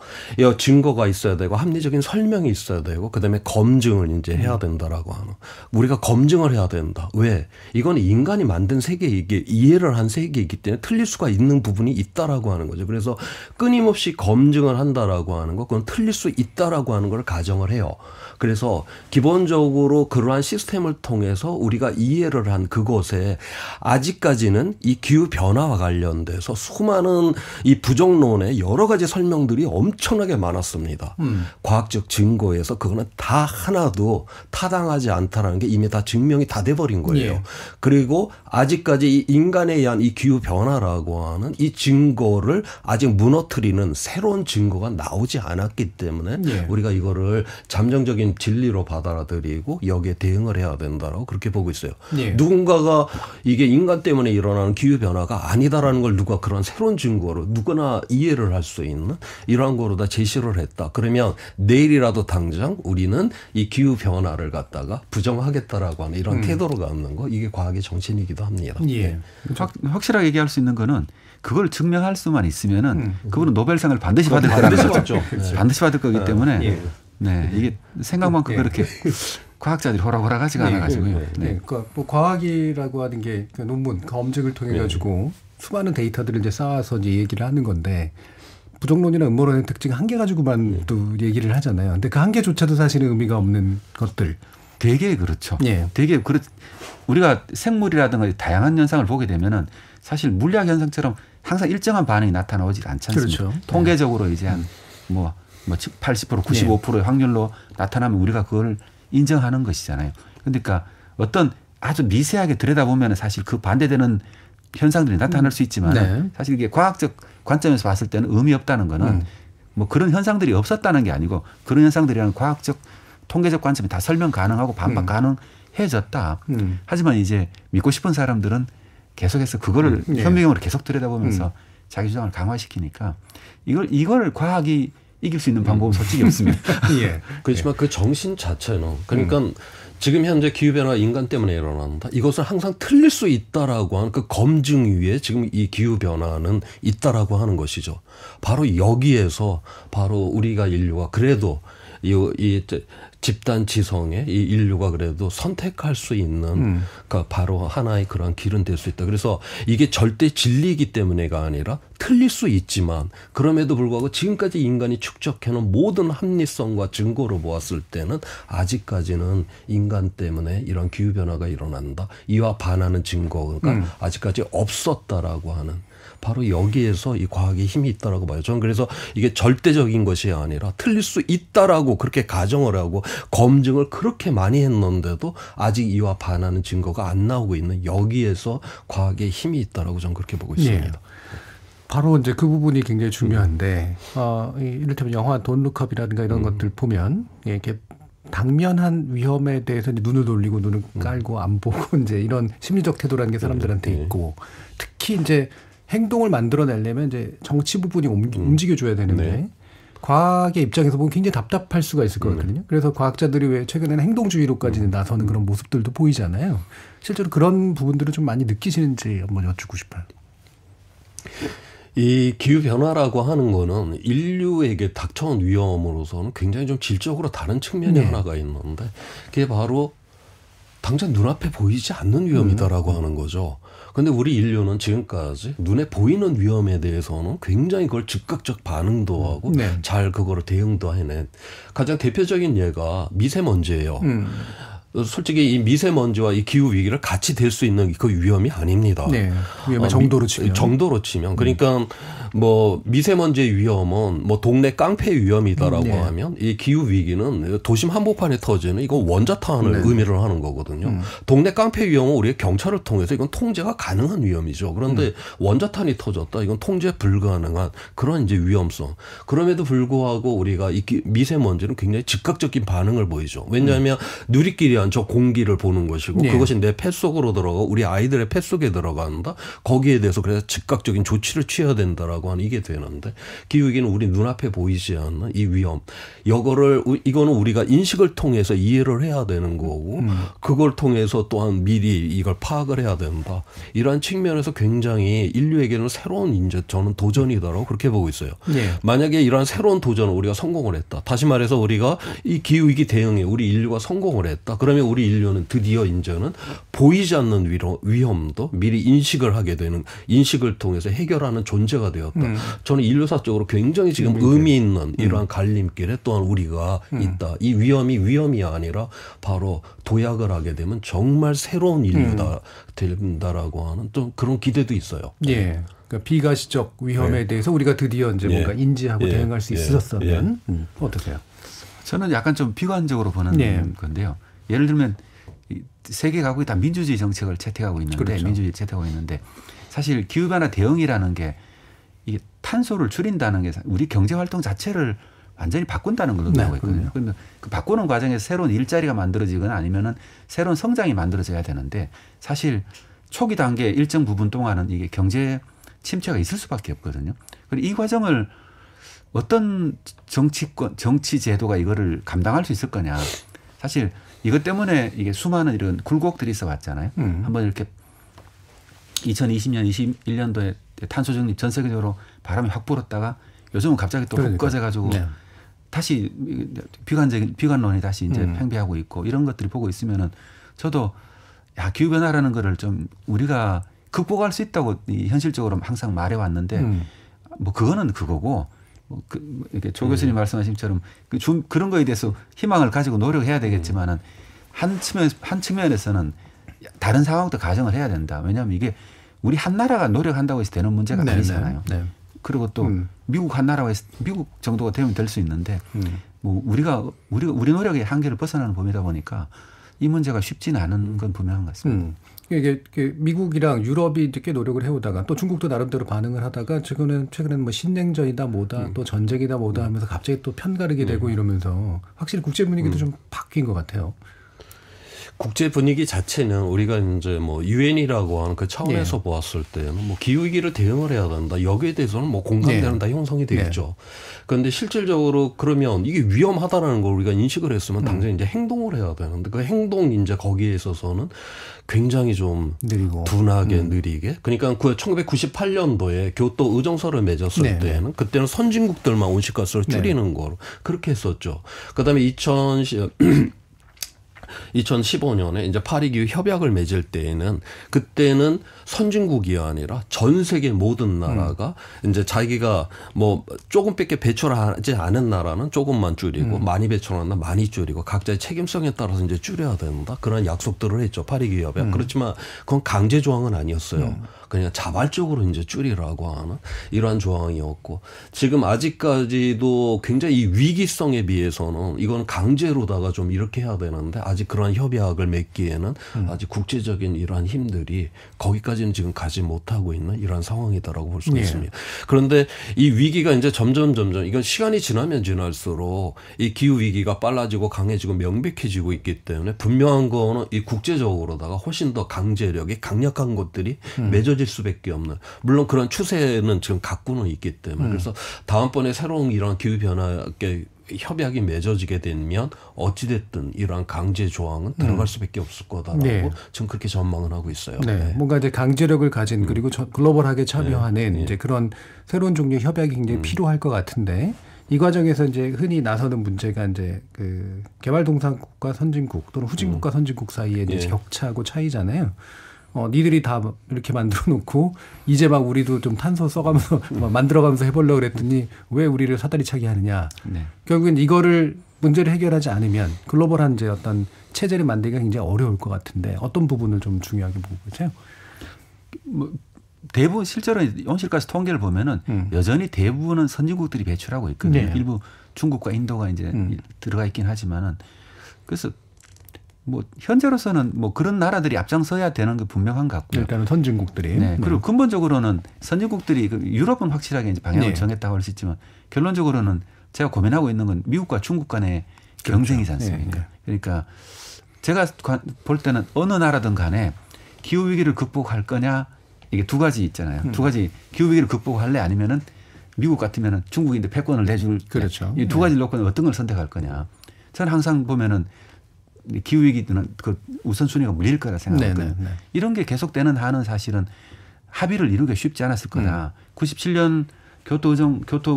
증거가 있어야 되고 합리적인 설명이 있어야 되고 그다음에 검증을 이제 해야 된다라고 하는. 우리가 검증을 해야 된다. 왜? 이건 인간이 만든 세계이기, 이해를 한 세계이기 때문에 틀릴 수가 있는 부분이 있다라고 하는 거죠. 그래서 끊임없이 검증을 한다라고 하는 거, 그건 틀릴 수 있다라고 하는 걸 가정을 해요. 그래서 기본적으로 그러한 시스템을 통해서 우리가 이해를 한 그것에 아직까지는 이 기후 변화와 관련돼서 수많은 이 부정론의 여러 가지 설명들이 엄청나게 많았습니다. 과학적 증거에서 그거는 다 하나도 타당하지 않다라는 게 이미 다 증명이 다 돼버린 거예요. 예. 그리고 아직까지 이 인간에 의한 이 기후 변화라고 하는 이 증거를 아직 무너뜨리는 새로운 증거가 나오지 않았기 때문에 예. 우리가 이거를 잠정적인 진리로 받아들이고 여기에 대응을 해야 된다라고 그렇게 보고 있어요. 예. 누군가가 이게 인간 때문에 일어나는 기후 변화가 아니다라는 걸 누가 그런 새로운 증거로 누구나 이해를 할 수 있는 이러한 거로 다 제시를 했다. 그러면 내일이라도 당장 우리는 이 기후 변화를 갖다가 부정하겠다라고 하는 이런 태도를 갖는 거, 이게 과학의 정신이기도 합니다. 예. 확실하게 얘기할 수 있는 거는 그걸 증명할 수만 있으면은 그분은 노벨상을 반드시 받을 거라는 거죠. 반드시 받을 거기 때문에 예. 네, 이게 생각만큼 그렇게 과학자들이 호락호락하지가 않아가지고요. 네. 그러니까 뭐 과학이라고 하는 게 그 논문 검증을 통해 가지고 수많은 데이터들을 이제 쌓아서 이제 얘기를 하는 건데, 부정론이나 음모론의 특징 한 개 가지고만 또 얘기를 하잖아요. 근데 그 한 개조차도 사실은 의미가 없는 것들. 되게 그렇죠. 되게 우리가 생물이라든가 다양한 현상을 보게 되면은 사실 물리학 현상처럼 항상 일정한 반응이 나타나오지 않지 않습니까? 그렇죠. 통계적으로 이제 한 뭐 80% 95%의 확률로 나타나면 우리가 그걸 인정하는 것이잖아요. 그러니까 어떤 아주 미세하게 들여다보면 사실 그 반대되는 현상들이 나타날 수 있지만 사실 이게 과학적 관점에서 봤을 때는 의미 없다는 거는 뭐 그런 현상들이 없었다는 게 아니고 그런 현상들이라는 과학적 통계적 관점이 다 설명 가능하고 반박 가능해졌다. 하지만 이제 믿고 싶은 사람들은 계속해서 그거를 현미경으로 계속 들여다보면서 자기 주장을 강화시키니까 이걸 과학이 이길 수 있는 방법은 솔직히 없습니다. 예. 그렇지만 그 정신 자체는 그러니까 지금 현재 기후변화가 인간 때문에 일어난다. 이것은 항상 틀릴 수 있다라고 하는 그 검증 위에 지금 이 기후변화는 있다라고 하는 것이죠. 바로 여기에서 바로 우리가 인류가 그래도 이 집단 지성에 이 인류가 그래도 선택할 수 있는 그러니까 바로 하나의 그런 길은 될 수 있다. 그래서 이게 절대 진리이기 때문에가 아니라 틀릴 수 있지만 그럼에도 불구하고 지금까지 인간이 축적해놓은 모든 합리성과 증거로 보았을 때는 아직까지는 인간 때문에 이런 기후변화가 일어난다. 이와 반하는 증거가 아직까지 없었다라고 하는 바로 여기에서 이 과학의 힘이 있다라고 봐요. 저는 그래서 이게 절대적인 것이 아니라 틀릴 수 있다라고 그렇게 가정을 하고 검증을 그렇게 많이 했는데도 아직 이와 반하는 증거가 안 나오고 있는 여기에서 과학의 힘이 있다라고 저는 그렇게 보고 있습니다. 예. 바로 이제 그 부분이 굉장히 중요한데, 이를테면 영화 돈룩업이라든가 이런 것들 보면 이렇게 당면한 위험에 대해서 이제 눈을 돌리고 눈을 깔고 안 보고 이제 이런 심리적 태도라는 게 사람들한테 있고, 특히 이제 행동을 만들어내려면 이제 정치 부분이 움직여줘야 되는데 과학의 입장에서 보면 굉장히 답답할 수가 있을 것 같거든요. 그래서 과학자들이 왜 최근에는 행동주의로까지 나서는 그런 모습들도 보이잖아요. 실제로 그런 부분들을 좀 많이 느끼시는지 한번 여쭙고 싶어요. 이 기후변화라고 하는 거는 인류에게 닥쳐온 위험으로서는 굉장히 좀 질적으로 다른 측면이 하나가 있는데 그게 바로 당장 눈앞에 보이지 않는 위험이다라고 하는 거죠. 그런데 우리 인류는 지금까지 눈에 보이는 위험에 대해서는 굉장히 그걸 즉각적 반응도 하고 잘 그거를 대응도 해낸 가장 대표적인 예가 미세먼지예요. 솔직히 이 미세먼지와 이 기후 위기를 같이 될 수 있는 그 위험이 아닙니다. 네. 위험의 정도로 치면. 정도로 치면. 그러니까 뭐 미세먼지의 위험은 뭐 동네 깡패 위험이다라고 하면 이 기후 위기는 도심 한복판에 터지는 이거 원자탄을 의미를 하는 거거든요. 동네 깡패 위험은 우리가 경찰을 통해서 이건 통제가 가능한 위험이죠. 그런데 원자탄이 터졌다. 이건 통제 불가능한 그런 이제 위험성. 그럼에도 불구하고 우리가 이 미세먼지는 굉장히 즉각적인 반응을 보이죠. 왜냐하면 누리끼리한 저 공기를 보는 것이고 그것이 내 폐 속으로 들어가고 우리 아이들의 폐 속에 들어간다. 거기에 대해서 그래서 즉각적인 조치를 취해야 된다라고 하는 이게 되는데 기후위기는 우리 눈앞에 보이지 않는 이 위험. 이거는 우리가 인식을 통해서 이해를 해야 되는 거고 그걸 통해서 또한 미리 이걸 파악을 해야 된다. 이러한 측면에서 굉장히 인류에게는 새로운 이제 저는 도전이다라고 그렇게 보고 있어요. 만약에 이러한 새로운 도전을 우리가 성공을 했다. 다시 말해서 우리가 이 기후위기 대응에 우리 인류가 성공을 했다. 그러면 우리 인류는 드디어 이제는 보이지 않는 위험도 미리 인식을 하게 되는, 인식을 통해서 해결하는 존재가 되었다. 저는 인류사적으로 굉장히 지금 의미 있는 이러한 갈림길에 또한 우리가 있다. 이 위험이 아니라 바로 도약을 하게 되면 정말 새로운 인류다 된다라고 하는 또 그런 기대도 있어요. 예. 그러니까 비가시적 위험에 대해서 우리가 드디어 이제 뭔가 인지하고 대응할 수 있었으면 어떠세요? 저는 약간 좀 비관적으로 보는 건데요. 예를 들면 세계 각국이 다 민주주의 정책을 채택하고 있는데, 그렇죠. 민주주의 채택하고 있는데 사실 기후변화 대응이라는 게 이게 탄소를 줄인다는 게 우리 경제 활동 자체를 완전히 바꾼다는 걸 의미하고 있거든요. 그런데 그 바꾸는 과정에서 새로운 일자리가 만들어지거나 아니면은 새로운 성장이 만들어져야 되는데 사실 초기 단계 일정 부분 동안은 이게 경제 침체가 있을 수밖에 없거든요. 그리고 이 과정을 어떤 정치 제도가 이거를 감당할 수 있을 거냐. 사실 이것 때문에 이게 수많은 이런 굴곡들이 있어 왔잖아요. 한번 이렇게 2020년, 21년도에 탄소 중립 전 세계적으로 바람이 확 불었다가 요즘은 갑자기 또 훅 꺼져가지고 다시 비관론이 다시 이제 팽배하고 있고 이런 것들이 보고 있으면은 저도 기후변화라는 거를 좀 우리가 극복할 수 있다고 현실적으로 항상 말해왔는데 뭐 그거는 그거고 이렇게 조 교수님 말씀하신 것처럼 그런 거에 대해서 희망을 가지고 노력해야 되겠지만은 한 측면에서는 다른 상황도 가정을 해야 된다. 왜냐하면 이게 우리 한 나라가 노력한다고 해서 되는 문제가 아니잖아요. 그리고 또 미국 한 나라가 미국 정도가 되면 될 수 있는데 뭐 우리 노력의 한계를 벗어나는 범위다 보니까 이 문제가 쉽지는 않은 건 분명한 것 같습니다. 이게 미국이랑 유럽이 이렇게 노력을 해오다가 또 중국도 나름대로 반응을 하다가 최근에는 뭐 신냉전이다 뭐다 또 전쟁이다 뭐다 하면서 갑자기 또 편가르게 되고 이러면서 확실히 국제 분위기도 좀 바뀐 것 같아요. 국제 분위기 자체는 우리가 이제 뭐 유엔이라고 하는 그 차원에서 보았을 때는 뭐 기후 위기를 대응을 해야 된다. 여기에 대해서는 뭐 공감대는 다 형성이 되겠죠. 그런데 실질적으로 그러면 이게 위험하다라는 걸 우리가 인식을 했으면 당장 이제 행동을 해야 되는데 그 행동 이제 거기에 있어서는 굉장히 좀 느리고 둔하게 느리게. 그러니까 1998년도에 교토 의정서를 맺었을 때는 그때는 선진국들만 온실가스를 줄이는 거로 그렇게 했었죠. 그다음에 2015년에 이제 파리 기후 협약을 맺을 때에는 그때는 선진국이 아니라 전 세계 모든 나라가 이제 자기가 뭐 조금밖에 배출하지 않은 나라는 조금만 줄이고 많이 배출하는 나라 많이 줄이고 각자의 책임성에 따라서 이제 줄여야 된다. 그런 약속들을 했죠. 파리 기후 협약. 그렇지만 그건 강제 조항은 아니었어요. 그냥 자발적으로 이제 줄이라고 하는 이러한 조항이었고 지금 아직까지도 굉장히 이 위기성에 비해서는 이건 강제로다가 좀 이렇게 해야 되는데 아직 그러한 협약을 맺기에는 아직 국제적인 이러한 힘들이 거기까지는 지금 가지 못하고 있는 이러한 상황이다라고 볼 수가 있습니다. 그런데 이 위기가 이제 점점 이건 시간이 지나면 지날수록 이 기후 위기가 빨라지고 강해지고 명백해지고 있기 때문에 분명한 거는 이 국제적으로다가 훨씬 더 강제력이 강력한 것들이 맺어질 수밖에 없는 물론 그런 추세는 지금 갖고는 있기 때문에 그래서 다음번에 새로운 이런 기후 변화의 협약이 맺어지게 되면 어찌됐든 이러한 강제 조항은 들어갈 수밖에 없을 거다라고 지금 그렇게 전망을 하고 있어요. 뭔가 이제 강제력을 가진 그리고 글로벌하게 참여하는 이제 그런 새로운 종류의 협약이 굉장히 필요할 것 같은데 이 과정에서 이제 흔히 나서는 문제가 이제 그 개발동산국과 선진국 또는 후진국과 선진국 사이의 이제 격차하고 차이잖아요. 니들이 다 이렇게 만들어 놓고 이제 막 우리도 좀 탄소 써가면서 만들어가면서 해보려고 그랬더니 왜 우리를 사다리 차게 하느냐. 결국엔 이거를 문제를 해결하지 않으면 글로벌한 이제 어떤 체제를 만들기가 굉장히 어려울 것 같은데 어떤 부분을 좀 중요하게 보고 계세요? 뭐 대부분 실제로 온실가스 통계를 보면은 여전히 대부분은 선진국들이 배출하고 있거든요. 일부 중국과 인도가 이제 들어가 있긴 하지만은 그래서 뭐 현재로서는 뭐 그런 나라들이 앞장서야 되는 게 분명한 것 같고요. 일단은 선진국들이. 그리고 근본적으로는 선진국들이 유럽은 확실하게 이제 방향을 정했다고 할 수 있지만 결론적으로는 제가 고민하고 있는 건 미국과 중국 간의 경쟁이지 않습니까? 그러니까 제가 볼 때는 어느 나라든 간에 기후 위기를 극복할 거냐 이게 두 가지 있잖아요. 두 가지 기후 위기를 극복할래 아니면은 미국 같으면은 중국인데 패권을 내줄 이 두 가지를 놓고는 어떤 걸 선택할 거냐. 저는 항상 보면은 기후 위기는 그 우선순위가 물릴 거라 생각하거든요. 이런 게 계속되는 한은 사실은 합의를 이루기가 쉽지 않았을 거다. 97년 교토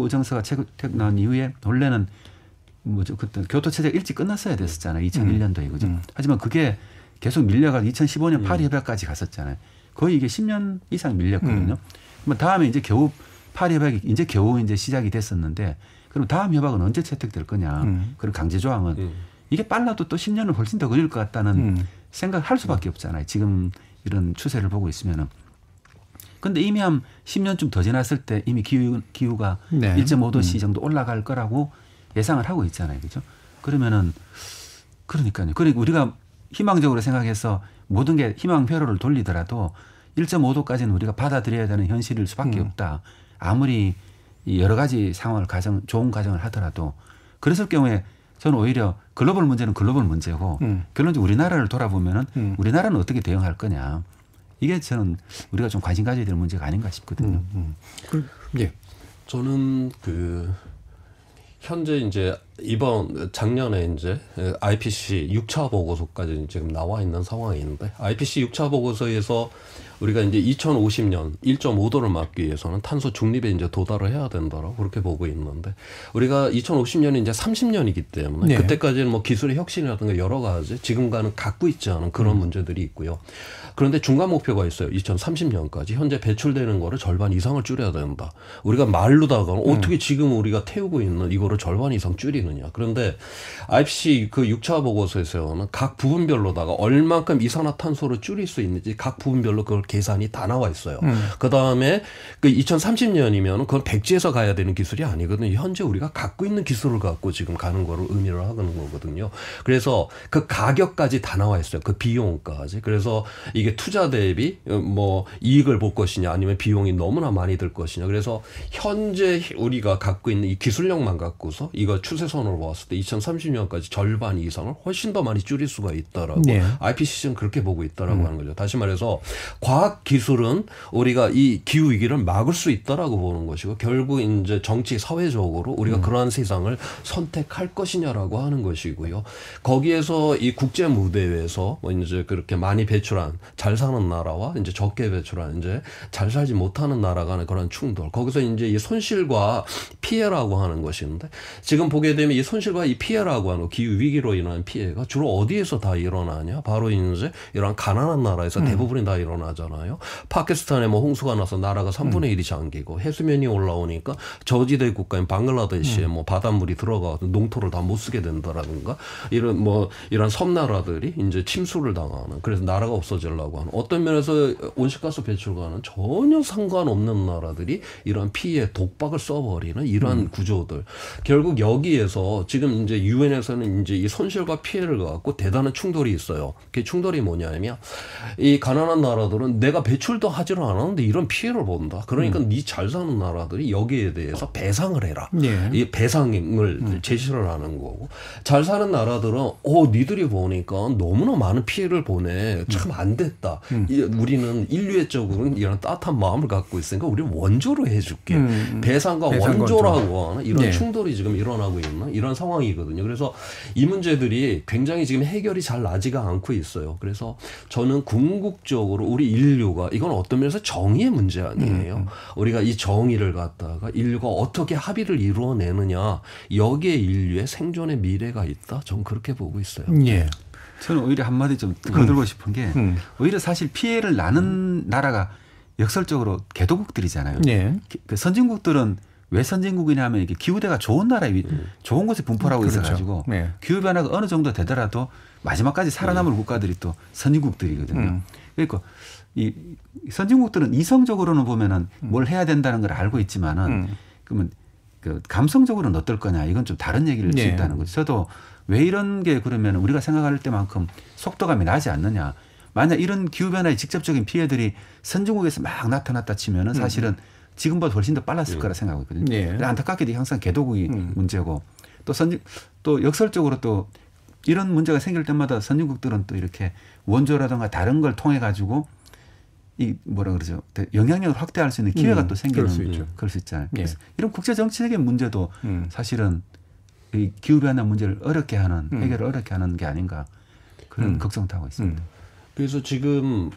의정서가 채택 나온 이후에 원래는 뭐죠? 그때 교토 체제가 일찍 끝났어야 됐었잖아요. 2001년도에 그죠? 하지만 그게 계속 밀려가 2015년 파리 협약까지 갔었잖아요. 거의 이게 10년 이상 밀렸거든요. 그럼 다음에 이제 겨우 파리 협약이 이제 겨우 이제 시작이 됐었는데 그럼 다음 협약은 언제 채택될 거냐? 그런 강제 조항은 이게 빨라도 또 10년은 훨씬 더 걸릴 것 같다는 생각을 할 수밖에 없잖아요. 지금 이런 추세를 보고 있으면은. 근데 이미 한 10년쯤 더 지났을 때 이미 기후가 네. 1.5도씨 정도 올라갈 거라고 예상을 하고 있잖아요. 그죠? 그러면은 그러니까요. 그리고 우리가 희망적으로 생각해서 모든 게 희망 회로를 돌리더라도 1.5도까지는 우리가 받아들여야 되는 현실일 수밖에 없다. 아무리 여러 가지 상황을 좋은 가정을 하더라도 그랬을 경우에 저는 오히려 글로벌 문제는 글로벌 문제고 결론적으로 우리나라를 돌아보면은 우리나라는 어떻게 대응할 거냐. 이게 저는 우리가 좀 관심 가져야 될 문제가 아닌가 싶거든요. 예. 저는 현재 이제 작년에 이제 IPCC 6차 보고서까지 지금 나와 있는 상황인데 IPCC 6차 보고서에서 우리가 이제 2050년 1.5도를 막기 위해서는 탄소 중립에 이제 도달을 해야 된다라고 그렇게 보고 있는데 우리가 2050년이 이제 30년이기 때문에 네. 그때까지는 뭐 기술의 혁신이라든가 여러 가지 지금과는 갖고 있지 않은 그런 문제들이 있고요. 그런데 중간 목표가 있어요. 2030년까지 현재 배출되는 거를 절반 이상을 줄여야 된다. 우리가 말로다가는 어떻게 지금 우리가 태우고 있는 이거를 절반 이상 줄이느냐. 그런데 IPCC 그 6차 보고서에서는 각 부분별로다가 얼만큼 이산화탄소를 줄일 수 있는지 각 부분별로 그걸 계산이 다 나와 있어요. 그다음에 그 2030년이면 그건 백지에서 가야 되는 기술이 아니거든요. 현재 우리가 갖고 있는 기술을 갖고 지금 가는 거를 의미를 하는 거거든요. 그래서 그 가격까지 다 나와 있어요. 그 비용까지. 그래서 이게 투자 대비 뭐 이익을 볼 것이냐 아니면 비용이 너무나 많이 들 것이냐. 그래서 현재 우리가 갖고 있는 이 기술력만 갖고서 이거 추세선으로 봤을 때 2030년까지 절반 이상을 훨씬 더 많이 줄일 수가 있다라고 네. IPCC는 그렇게 보고 있다라고 하는 거죠. 다시 말해서 과학 기술은 우리가 이 기후 위기를 막을 수 있다라고 보는 것이고 결국 이제 정치 사회적으로 우리가 그러한 세상을 선택할 것이냐라고 하는 것이고요. 거기에서 이 국제 무대에서 뭐 이제 그렇게 많이 배출한 잘 사는 나라와 이제 적게 배출한 이제 잘 살지 못하는 나라 간의 그런 충돌. 거기서 이제 이 손실과 피해라고 하는 것인데 지금 보게 되면 이 손실과 이 피해라고 하는 기후 위기로 인한 피해가 주로 어디에서 다 일어나냐? 바로 이제 이런 가난한 나라에서 대부분이 다 일어나잖아요. 파키스탄에 뭐 홍수가 나서 나라가 3분의 1이 잠기고 해수면이 올라오니까 저지대 국가인 방글라데시에 뭐 바닷물이 들어가서 농토를 다 못 쓰게 된다라든가 이런 섬나라들이 이제 침수를 당하는 그래서 나라가 없어지려고 하는 어떤 면에서 온실가스 배출과는 전혀 상관없는 나라들이 이런 피해 독박을 써버리는 이러한 구조들. 결국 여기에서 지금 이제 유엔에서는 이제 이 손실과 피해를 갖고 대단한 충돌이 있어요. 그 충돌이 뭐냐면 이 가난한 나라들은 내가 배출도 하지를 않았는데 이런 피해를 본다. 그러니까 네 잘 사는 나라들이 여기에 대해서 배상을 해라. 예. 이 배상을 제시를 하는 거고 잘 사는 나라들은 니들이 보니까 너무나 많은 피해를 보내. 참 안 됐다. 우리는 인류애적으로는 이런 따뜻한 마음을 갖고 있으니까 우리는 원조로 해줄게. 배상과 원조라고 하는 이런 네. 충돌이 지금 일어나고 있는 이런 상황이거든요. 그래서 이 문제들이 굉장히 지금 해결이 잘 나지가 않고 있어요. 그래서 저는 궁극적으로 우리 인류가 이건 어떤 면에서 정의의 문제 아니에요. 우리가 이 정의를 갖다가 인류가 어떻게 합의를 이루어내느냐 여기에 인류의 생존의 미래가 있다. 저는 그렇게 보고 있어요. 예. 저는 오히려 한마디 좀 거들고 싶은 게 오히려 사실 피해를 나는 나라가 역설적으로 개도국들이잖아요. 예. 그 선진국들은 왜 선진국이냐면 이게 기후대가 좋은 나라에 좋은 곳에 분포하고 그렇죠. 있어가지고 네. 기후 변화가 어느 정도 되더라도 마지막까지 살아남을 국가들이 또 선진국들이거든요. 그러니까 이 선진국들은 이성적으로는 보면은 뭘 해야 된다는 걸 알고 있지만은 그러면 그 감성적으로는 어떨 거냐 이건 좀 다른 얘기를 할 수 네. 있다는 거죠. 저도 왜 이런 게 그러면 우리가 생각할 때만큼 속도감이 나지 않느냐. 만약 이런 기후변화의 직접적인 피해들이 선진국에서 막 나타났다 치면은 사실은 지금보다 훨씬 더 빨랐을 거라 생각하고 있거든요. 네. 안타깝게도 항상 개도국이 문제고 또 역설적으로 또 이런 문제가 생길 때마다 선진국들은 또 이렇게 원조라든가 다른 걸 통해 가지고 이 뭐라 그러죠? 영향력을 확대할 수 있는 기회가 또 생기는 그럴 수 있잖아요. 그래서 이런 국제 정치적인 문제도 사실은 이 기후변화 문제를 어렵게 하는 해결을 어렵게 하는 게 아닌가 그런 걱정도 하고 있습니다. 그래서 지금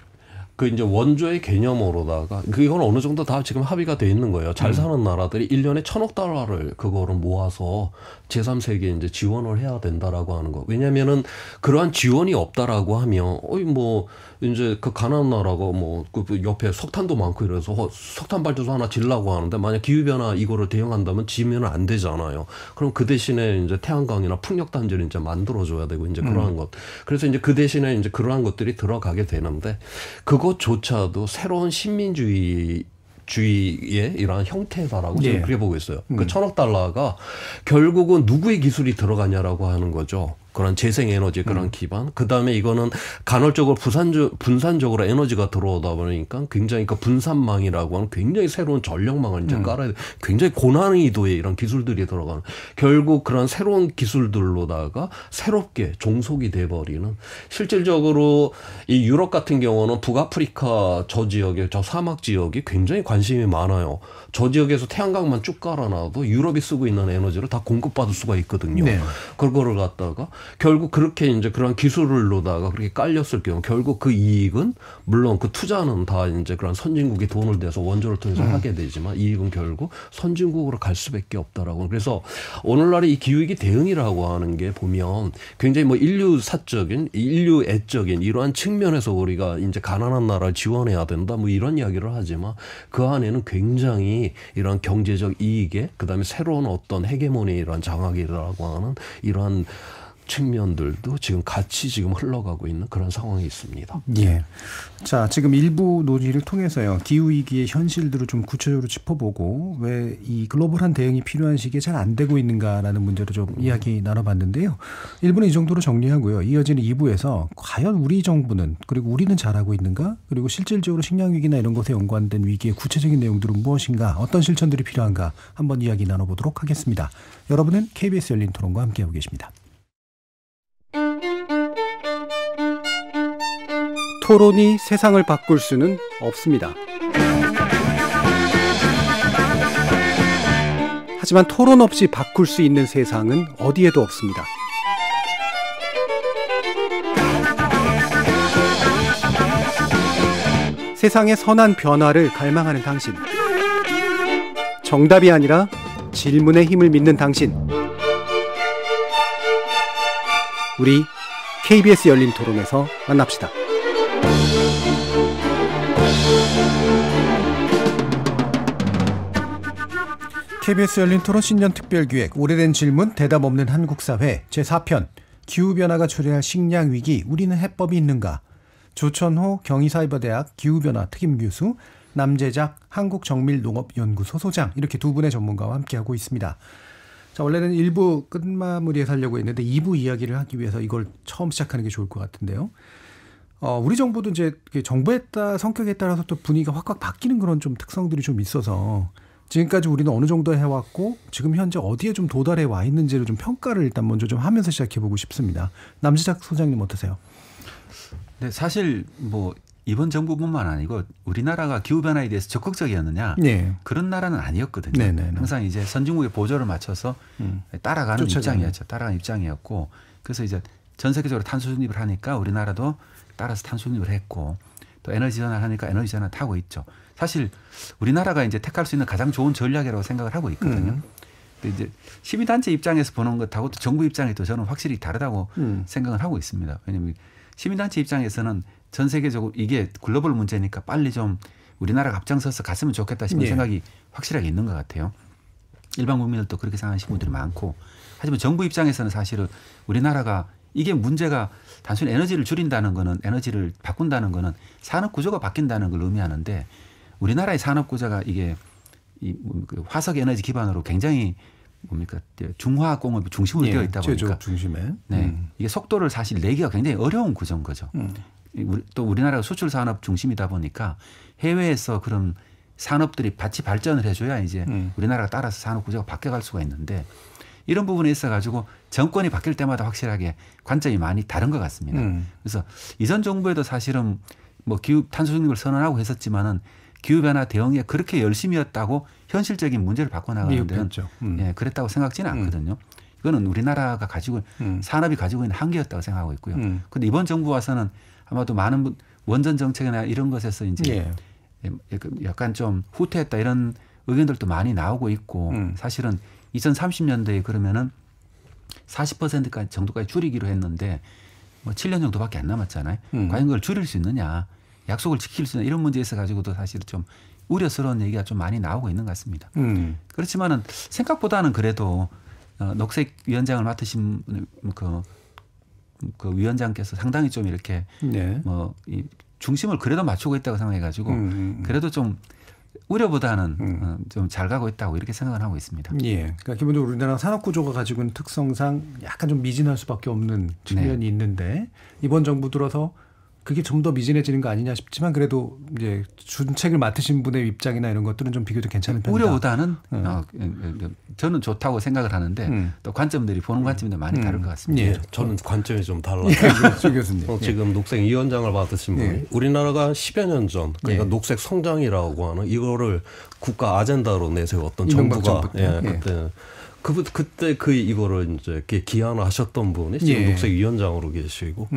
그 이제 원조의 개념으로다가 이건 어느 정도 다 지금 합의가 돼 있는 거예요. 잘 사는 나라들이 1년에 1,000억 달러를 그거를 모아서 제3세계에 이제 지원을 해야 된다라고 하는 거. 왜냐면은 그러한 지원이 없다라고 하면 뭐 이제 그 가난한 나라가 뭐 그 옆에 석탄도 많고 이래서 석탄 발전소 하나 지려고 하는데 만약 기후 변화 이거를 대응한다면 지면 안 되잖아요. 그럼 그 대신에 이제 태양광이나 풍력 단지를 이제 만들어 줘야 되고 이제 그러한 것. 그래서 이제 그 대신에 이제 그러한 것들이 들어가게 되는데 그것조차도 새로운 신민주의의 이러한 형태다라고 저는 그렇게 보고 있어요. 그 1,000억 달러가 결국은 누구의 기술이 들어가냐라고 하는 거죠. 그런 재생에너지 그런 기반. 그다음에 이거는 간헐적으로 분산적으로 에너지가 들어오다 보니까 굉장히 그 분산망이라고 하는 굉장히 새로운 전력망을 이제 깔아야 돼. 굉장히 고난이도의 이런 기술들이 들어가는. 결국 그런 새로운 기술들로다가 새롭게 종속이 돼버리는. 실질적으로 이 유럽 같은 경우는 북아프리카 저 지역에 저 사막 지역이 굉장히 관심이 많아요. 저 지역에서 태양광만 쭉 깔아놔도 유럽이 쓰고 있는 에너지를 다 공급받을 수가 있거든요. 네. 그거를 갖다가 결국 그렇게 이제 그런 기술을 놓다가 그렇게 깔렸을 경우 결국 그 이익은 물론 그 투자는 다 이제 그런 선진국이 돈을 대서 원조를 통해서 하게 되지만 이익은 결국 선진국으로 갈 수밖에 없다라고. 그래서 오늘날의 이 기후위기 대응이라고 하는 게 보면 굉장히 뭐 인류사적인 인류애적인 이러한 측면에서 우리가 이제 가난한 나라를 지원해야 된다 뭐 이런 이야기를 하지만 그 안에는 굉장히 이런 경제적 이익에 그다음에 새로운 어떤 헤게모니의 이런 장악이라고 하는 이러한 측면들도 지금 같이 지금 흘러가고 있는 그런 상황이 있습니다. 예. 자, 지금 일부 논의를 통해서요. 기후위기의 현실들을 좀 구체적으로 짚어보고 왜 이 글로벌한 대응이 필요한 시기에 잘 안 되고 있는가라는 문제로 좀 이야기 나눠봤는데요. 1부는 이 정도로 정리하고요. 이어지는 2부에서 과연 우리 정부는 그리고 우리는 잘하고 있는가 그리고 실질적으로 식량위기나 이런 것에 연관된 위기의 구체적인 내용들은 무엇인가 어떤 실천들이 필요한가 한번 이야기 나눠보도록 하겠습니다. 여러분은 KBS 열린 토론과 함께하고 계십니다. 토론이 세상을 바꿀 수는 없습니다. 하지만 토론 없이 바꿀 수 있는 세상은 어디에도 없습니다. 세상의 선한 변화를 갈망하는 당신. 정답이 아니라 질문의 힘을 믿는 당신. 우리 KBS 열린 토론에서 만납시다. KBS 열린 토론 신년 특별기획 오래된 질문 대답 없는 한국사회 제4편 기후변화가 초래할 식량위기 우리는 해법이 있는가. 조천호 경희사이버대학 기후변화 특임교수, 남재작 한국정밀농업연구소 소장 이렇게 두 분의 전문가와 함께하고 있습니다. 자, 원래는 1부 끝마무리에 하려고 했는데 2부 이야기를 하기 위해서 이걸 처음 시작하는 게 좋을 것 같은데요. 우리 정부도 이제 정부에 따라 성격에 따라서 또 분위기가 확확 바뀌는 그런 좀 특성들이 좀 있어서 지금까지 우리는 어느 정도 해왔고 지금 현재 어디에 좀 도달해 와 있는지를 좀 평가를 일단 먼저 좀 하면서 시작해보고 싶습니다. 남재작 소장님 어떠세요? 네, 사실 뭐 이번 정부뿐만 아니고 우리나라가 기후변화에 대해서 적극적이었느냐 네. 그런 나라는 아니었거든요. 네네네. 항상 이제 선진국의 보조를 맞춰서 따라가는 입장이었죠. 따라가는 입장이었고 그래서 이제 전 세계적으로 탄소 중립을 하니까 우리나라도 따라서 탄소 중립을 했고 또 에너지 전환을 하니까 에너지 전환을 하고 있죠. 사실 우리나라가 이제 택할 수 있는 가장 좋은 전략이라고 생각을 하고 있거든요. 근데 이제 시민단체 입장에서 보는 것하고 또 정부 입장에도 저는 확실히 다르다고 생각을 하고 있습니다. 왜냐하면 시민단체 입장에서는 전 세계적으로 이게 글로벌 문제니까 빨리 좀 우리나라가 앞장서서 갔으면 좋겠다 싶은 생각이 확실하게 있는 것 같아요. 일반 국민들도 그렇게 생각하시는 분들이 많고 하지만 정부 입장에서는 사실은 우리나라가 이게 문제가 단순히 에너지를 줄인다는 거는 에너지를 바꾼다는 거는 산업 구조가 바뀐다는 걸 의미하는데 우리나라의 산업 구조가 이게 화석 에너지 기반으로 굉장히 뭡니까 중화학 공업이 중심으로 되어 있다 보니까 중심에 네. 이게 속도를 사실 내기가 굉장히 어려운 구조인 거죠. 또 우리나라가 수출 산업 중심이다 보니까 해외에서 그런 산업들이 같이 발전을 해줘야 이제 우리나라가 따라서 산업 구조가 바뀌어갈 수가 있는데 이런 부분에 있어 가지고 정권이 바뀔 때마다 확실하게 관점이 많이 다른 것 같습니다. 그래서 이전 정부에도 사실은 뭐 기후 탄소 중립을 선언하고 했었지만은 기후변화 대응에 그렇게 열심이었다고 현실적인 문제를 바꿔나가는 데는 예, 그랬다고 생각지는 않거든요. 이거는 우리나라가 가지고 산업이 가지고 있는 한계였다고 생각하고 있고요. 그런데 이번 정부 와서는 아마도 많은 원전 정책이나 이런 것에서 이제 약간 좀 후퇴했다 이런 의견들도 많이 나오고 있고 사실은 2030년대에 그러면은 40%까지 정도까지 줄이기로 했는데 뭐 7년 정도밖에 안 남았잖아요. 과연 그걸 줄일 수 있느냐, 약속을 지킬 수 있는 이런 문제에 있어 가지고도 사실 좀 우려스러운 얘기가 좀 많이 나오고 있는 것 같습니다. 그렇지만은 생각보다는 그래도 녹색위원장을 맡으신 그 위원장께서 상당히 좀 이렇게 뭐 이 중심을 그래도 맞추고 있다고 생각해가지고 그래도 좀 우려보다는 좀 잘 가고 있다고 이렇게 생각을 하고 있습니다. 예. 그러니까 기본적으로 우리나라 산업 구조가 가지고 있는 특성상 약간 좀 미진할 수밖에 없는 측면이 있는데 이번 정부 들어서 그게 좀 더 미진해지는 거 아니냐 싶지만 그래도 이제 준책을 맡으신 분의 입장이나 이런 것들은 좀 비교적 괜찮은 편이다. 우려보다는 저는 좋다고 생각을 하는데 또 관점들이 보는 관점이 많이 다를 것 같습니다. 예. 저는 관점이 좀 달라요. 주 교수님. 지금 녹색위원장을 맡으신 분이 우리나라가 10여 년 전 그러니까 녹색 성장이라고 하는 이거를 국가 아젠다로 내세웠던 정부가 그때 이거를 이제 기한하셨던 분이 지금 녹색위원장으로 계시고.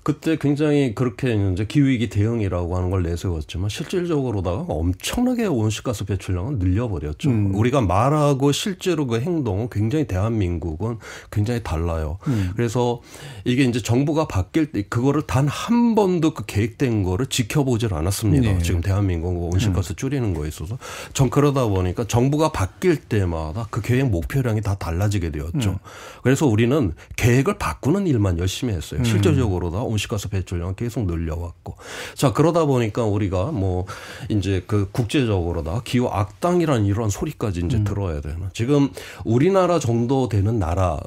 그때 굉장히 그렇게 이제 기후위기 대응이라고 하는 걸 내세웠지만 실질적으로다가 엄청나게 온실가스 배출량을 늘려버렸죠. 우리가 말하고 실제로 그 행동은 굉장히 대한민국은 굉장히 달라요. 그래서 이게 이제 정부가 바뀔 때 그거를 단 한 번도 그 계획된 거를 지켜보질 않았습니다. 지금 대한민국 온실가스 줄이는 거에 있어서. 전 그러다 보니까 정부가 바뀔 때마다 그 계획 목표량이 다 달라지게 되었죠. 그래서 우리는 계획을 바꾸는 일만 열심히 했어요. 실질적으로다 온실가스 배출량을 계속 늘려왔고. 자, 그러다 보니까 우리가 뭐 이제 그 국제적으로다 기후 악당이라는 이런 소리까지 이제 들어야 되는. 지금 우리나라 정도 되는 나라,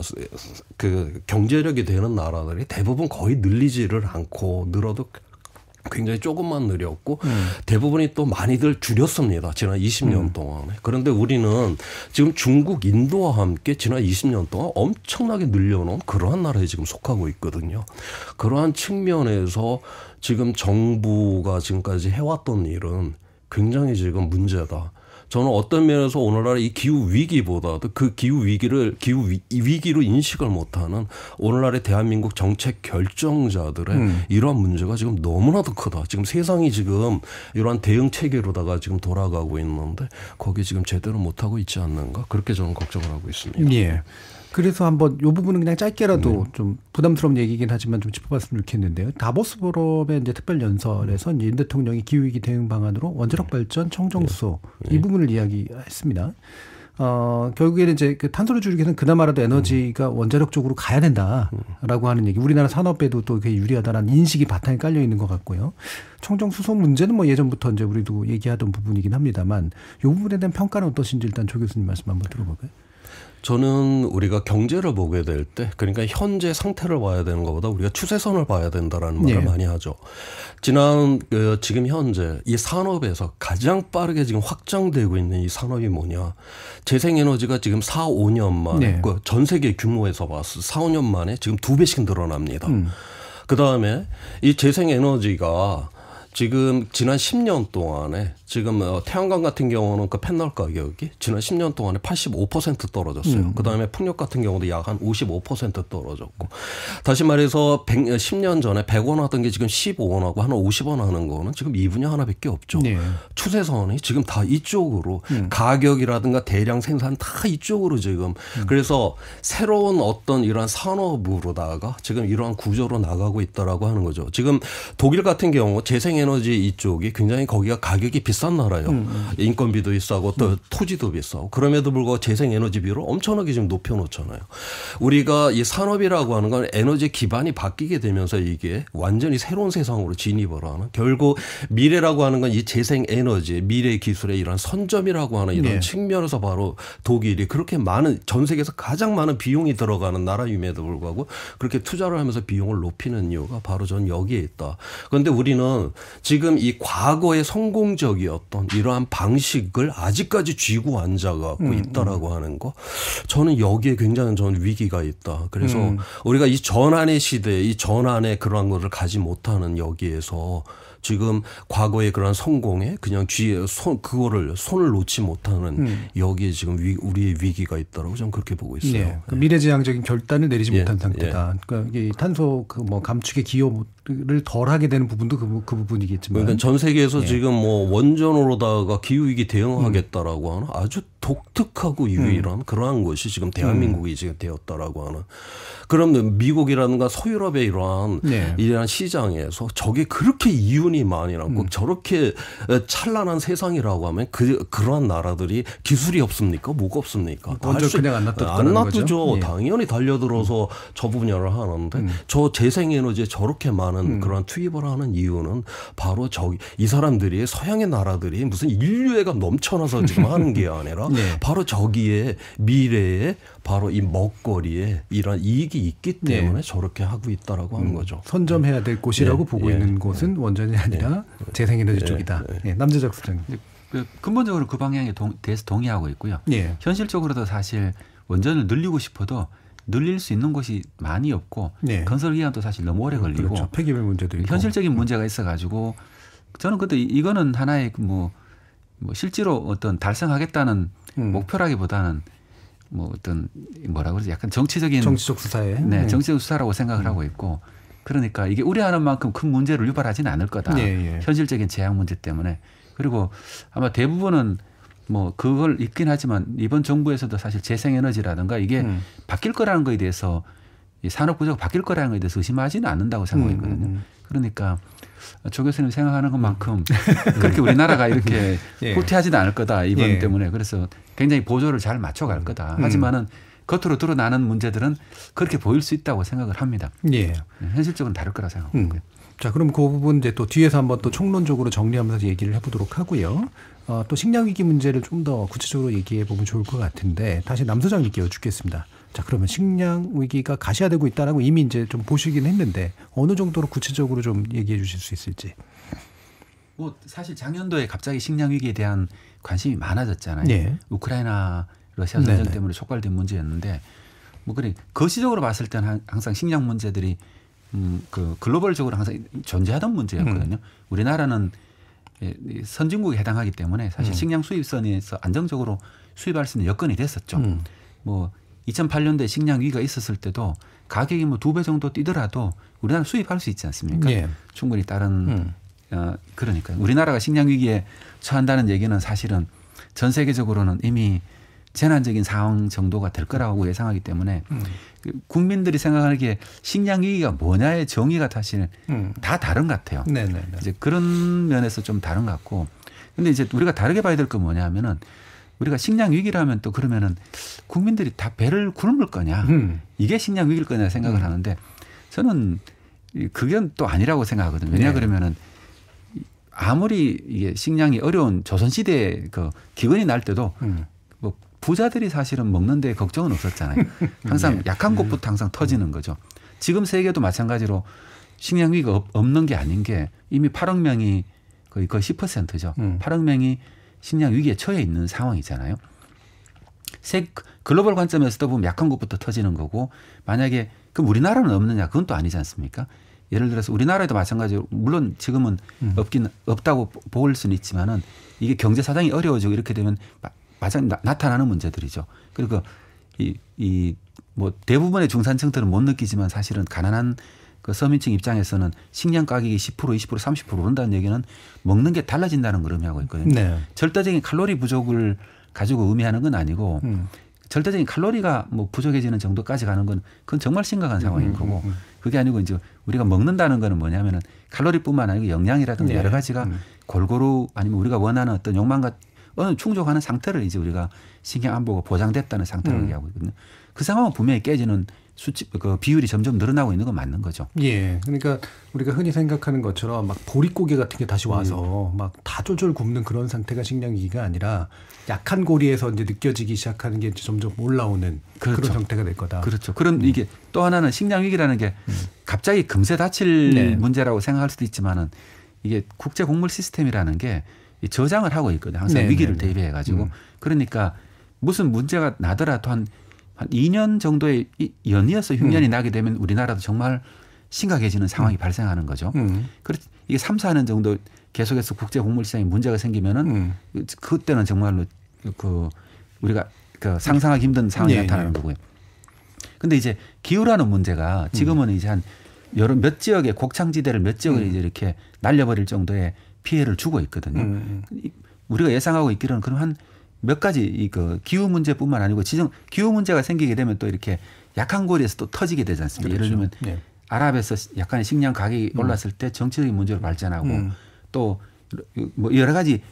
그 경제력이 되는 나라들이 대부분 거의 늘리지를 않고 늘어도 굉장히 조금만 늘렸고 대부분이 또 많이들 줄였습니다. 지난 20년 동안에. 그런데 우리는 지금 중국, 인도와 함께 지난 20년 동안 엄청나게 늘려놓은 그러한 나라에 지금 속하고 있거든요. 그러한 측면에서 지금 정부가 지금까지 해왔던 일은 굉장히 지금 문제다. 저는 어떤 면에서 오늘날 이 기후 위기보다도 그 기후 위기로 인식을 못하는 오늘날의 대한민국 정책 결정자들의 이러한 문제가 지금 너무나도 크다. 지금 세상이 지금 이러한 대응 체계로다가 지금 돌아가고 있는데 거기 지금 제대로 못하고 있지 않는가? 그렇게 저는 걱정을 하고 있습니다. 예. 그래서 한번 이 부분은 그냥 짧게라도 좀 부담스러운 얘기긴 하지만 좀 짚어봤으면 좋겠는데요. 다보스 포럼의 이제 특별 연설에서 윤 대통령이 기후위기 대응 방안으로 원자력 발전, 청정수소 이 부분을 이야기했습니다. 결국에는 이제 그 탄소를 줄이기 위해서는 그나마라도 에너지가 원자력 쪽으로 가야 된다라고 하는 얘기. 우리나라 산업에도 또 그게 유리하다라는 인식이 바탕에 깔려 있는 것 같고요. 청정수소 문제는 뭐 예전부터 이제 우리도 얘기하던 부분이긴 합니다만 이 부분에 대한 평가는 어떠신지 일단 조 교수님 말씀 한번 들어볼까요? 저는 우리가 경제를 보게 될 때 그러니까 현재 상태를 봐야 되는 것보다 우리가 추세선을 봐야 된다라는 말을 많이 하죠. 지금 현재 이 산업에서 가장 빠르게 지금 확장되고 있는 이 산업이 뭐냐. 재생에너지가 지금 4, 5년 만에 전 세계 규모에서 봤을 때 4, 5년 만에 지금 2배씩 늘어납니다. 그다음에 이 재생에너지가 지금 지난 10년 동안에 지금 태양광 같은 경우는 그 패널 가격이 지난 10년 동안에 85% 떨어졌어요. 그다음에 풍력 같은 경우도 약 한 55% 떨어졌고. 다시 말해서 10년 전에 100원 하던 게 지금 15원하고 한 50원 하는 거는 지금 이 분야 하나밖에 없죠. 추세선이 지금 다 이쪽으로 가격이라든가 대량 생산 다 이쪽으로 지금. 그래서 새로운 어떤 이러한 산업으로다가 지금 이러한 구조로 나가고 있다라고 하는 거죠. 지금 독일 같은 경우 재생에너지 이쪽이 굉장히 거기가 가격이 비싼 나라예요. 인건비도 비싸고 또 토지도 비싸고 그럼에도 불구하고 재생에너지비를 엄청나게 지금 높여놓잖아요. 우리가 이 산업이라고 하는 건 에너지 기반이 바뀌게 되면서 이게 완전히 새로운 세상으로 진입을 하는 결국 미래라고 하는 건 이 재생에너지 미래 기술의 이런 선점이라고 하는 이런 측면에서 바로 독일이 그렇게 많은 전 세계에서 가장 많은 비용이 들어가는 나라임에도 불구하고 그렇게 투자를 하면서 비용을 높이는 이유가 바로 전 여기에 있다. 그런데 우리는 지금 이 과거의 성공적이었던 이러한 방식을 아직까지 쥐고 앉아가고 있다라고 하는 거 저는 여기에 굉장히 저는 위기가 있다. 그래서 우리가 이 전환의 시대에 이 전환의 그러한 것을 가지 못하는 여기에서 지금 과거의 그런 성공에 그냥 그거를 손을 놓지 못하는 여기에 지금 우리의 위기가 있다라고 저는 그렇게 보고 있어요. 그 미래지향적인 결단을 내리지 못한 상태다. 그러니까 이 탄소 그 뭐 감축에 기여 덜 하게 되는 부분도 그 부분이겠지만. 그러니까 전 세계에서 예. 지금 뭐 원전으로다가 기후위기 대응하겠다라고 하는 아주 독특하고 유일한 그러한 것이 지금 대한민국이 지금 되었다라고 하는. 그러면 미국이라든가 서유럽의 이러한 시장에서 저게 그렇게 이윤이 많이 남고 저렇게 찬란한 세상이라고 하면 그러한 나라들이 기술이 없습니까? 뭐가 없습니까? 먼저 그냥 안 놔두죠. 당연히 달려들어서 저 분야를 하는데 저 재생에너지에 저렇게 많은 그런 투입을 하는 이유는 바로 이 사람들이 서양의 나라들이 무슨 인류애가 넘쳐나서 지금 하는 게 아니라 바로 저기에 미래에 바로 이 먹거리에 이런 이익이 있기 때문에 저렇게 하고 있다라고 하는 거죠. 선점해야 될 곳이라고 보고 있는 곳은 원전이 아니라 재생에너지 쪽이다. 남재적 수장님. 근본적으로 그 방향에 대해서 동의하고 있고요. 현실적으로도 사실 원전을 늘리고 싶어도 늘릴 수 있는 곳이 많이 없고 건설 기간도 사실 너무 오래 걸리고 그렇죠. 폐기물 문제도 있고 현실적인 문제가 있어가지고 저는 근데 이거는 하나의 뭐 실제로 어떤 달성하겠다는 목표라기보다는 뭐 어떤 뭐라 그러지 약간 정치적 수사에 정치적 수사라고 생각을 하고 있고 그러니까 이게 우려하는 만큼 큰 문제를 유발하지는 않을 거다. 현실적인 재앙 문제 때문에 그리고 아마 대부분은 뭐 그걸 있긴 하지만 이번 정부에서도 사실 재생에너지라든가 이게 바뀔 거라는 거에 대해서 이 산업 구조가 바뀔 거라는 거에 대해서 의심하지는 않는다고 생각했거든요. 그러니까 조 교수님 생각하는 것만큼 그렇게 우리나라가 이렇게 후퇴하지는 않을 거다 이번 때문에 그래서 굉장히 보조를 잘 맞춰갈 거다. 하지만은 겉으로 드러나는 문제들은 그렇게 보일 수 있다고 생각을 합니다. 현실적으로는 다를 거라 생각합니다. 자, 그럼 그 부분 이제 또 뒤에서 한번 또 총론적으로 정리하면서 얘기를 해보도록 하고요. 또 식량 위기 문제를 좀 더 구체적으로 얘기해 보면 좋을 것 같은데 다시 남 소장님께 여쭙겠습니다. 자, 그러면 식량 위기가 가시화되고 있다라고 이미 이제 좀 보시긴 했는데 어느 정도로 구체적으로 좀 얘기해 주실 수 있을지. 뭐 사실 작년도에 갑자기 식량 위기에 대한 관심이 많아졌잖아요. 우크라이나 러시아 전쟁 때문에 촉발된 문제였는데 뭐 그래 거시적으로 봤을 때는 항상 식량 문제들이 그 글로벌적으로 항상 존재하던 문제였거든요. 우리나라는 선진국에 해당하기 때문에 사실 식량 수입선에서 안정적으로 수입할 수 있는 여건이 됐었죠. 뭐 2008년도에 식량 위기가 있었을 때도 가격이 뭐 2배 정도 뛰더라도 우리나라 수입할 수 있지 않습니까? 충분히 다른 그러니까 우리나라가 식량 위기에 처한다는 얘기는 사실은 전 세계적으로는 이미 재난적인 상황 정도가 될 거라고 예상하기 때문에 국민들이 생각하기에 식량 위기가 뭐냐의 정의가 사실 다 다른 것 같아요. 이제 그런 면에서 좀 다른 것 같고, 근데 이제 우리가 다르게 봐야 될 건 뭐냐 하면은 우리가 식량 위기라면 또 그러면은 국민들이 다 배를 굶을 거냐, 이게 식량 위기일 거냐 생각을 하는데 저는 그게 또 아니라고 생각하거든요. 왜냐 그러면은 아무리 이게 식량이 어려운 조선시대에 그 기근이 날 때도 뭐 부자들이 사실은 먹는 데 걱정은 없었잖아요. 항상 약한 곳부터 항상 터지는 거죠. 지금 세계도 마찬가지로 식량 위기가 없는 게 아닌 게 이미 8억 명이 거의 10%죠. 8억 명이 식량 위기에 처해 있는 상황이잖아요. 글로벌 관점에서도 보면 약한 곳부터 터지는 거고 만약에 그럼 우리나라는 없느냐 그건 또 아니지 않습니까? 예를 들어서 우리나라에도 마찬가지로 물론 지금은 없다고 볼 수는 있지만은 이게 경제 사정이 어려워지고 이렇게 되면 나타나는 문제들이죠. 그리고 뭐 대부분의 중산층들은 못 느끼지만 사실은 가난한 그 서민층 입장에서는 식량 가격이 10%, 20%, 30% 오른다는 얘기는 먹는 게 달라진다는 걸 의미하고 있거든요. 절대적인 칼로리 부족을 가지고 의미하는 건 아니고 절대적인 칼로리가 뭐 부족해지는 정도까지 가는 건 그건 정말 심각한 상황인 거고 그게 아니고 이제 우리가 먹는다는 거는 뭐냐면은 칼로리뿐만 아니고 영양이라든가 여러 가지가 골고루 아니면 우리가 원하는 어떤 욕망과 어느 충족하는 상태를 이제 우리가 식량 안보가 보장됐다는 상태를 얘기하고 있거든요. 그 상황은 분명히 깨지는 그 비율이 점점 늘어나고 있는 건 맞는 거죠. 그러니까 우리가 흔히 생각하는 것처럼 막 보릿고개 같은 게 다시 와서 막 다 쫄쫄 굽는 그런 상태가 식량 위기가 아니라 약한 고리에서 이제 느껴지기 시작하는 게 점점 올라오는 그런 형태가 될 거다. 그렇죠. 그럼 이게 또 하나는 식량 위기라는 게 갑자기 금세 닥칠 문제라고 생각할 수도 있지만은 이게 국제 곡물 시스템이라는 게 저장을 하고 있거든요. 항상 위기를 대비해 가지고 그러니까 무슨 문제가 나더라도 한 2년 정도의 연이어서 흉년이 나게 되면 우리나라도 정말 심각해지는 상황이 발생하는 거죠. 이게 3, 4년 정도 계속해서 국제 곡물 시장에 문제가 생기면은 그때는 정말로 그 우리가 그 상상하기 힘든 상황이 나타나는 거고요. 근데 이제 기후라는 문제가 지금은 이제 한 여러 몇 지역의 곡창지대를 몇 지역을 이제 이렇게 날려버릴 정도의 피해를 주고 있거든요. 우리가 예상하고 있기로는 그럼 한 몇 가지 그 기후 문제뿐만 아니고 기후 문제가 생기게 되면 또 이렇게 약한 고리에서 또 터지게 되지 않습니까? 그렇죠. 예를 들면 아랍에서 약간의 식량 가격이 올랐을 때 정치적인 문제로 발전하고 또 뭐 여러 가지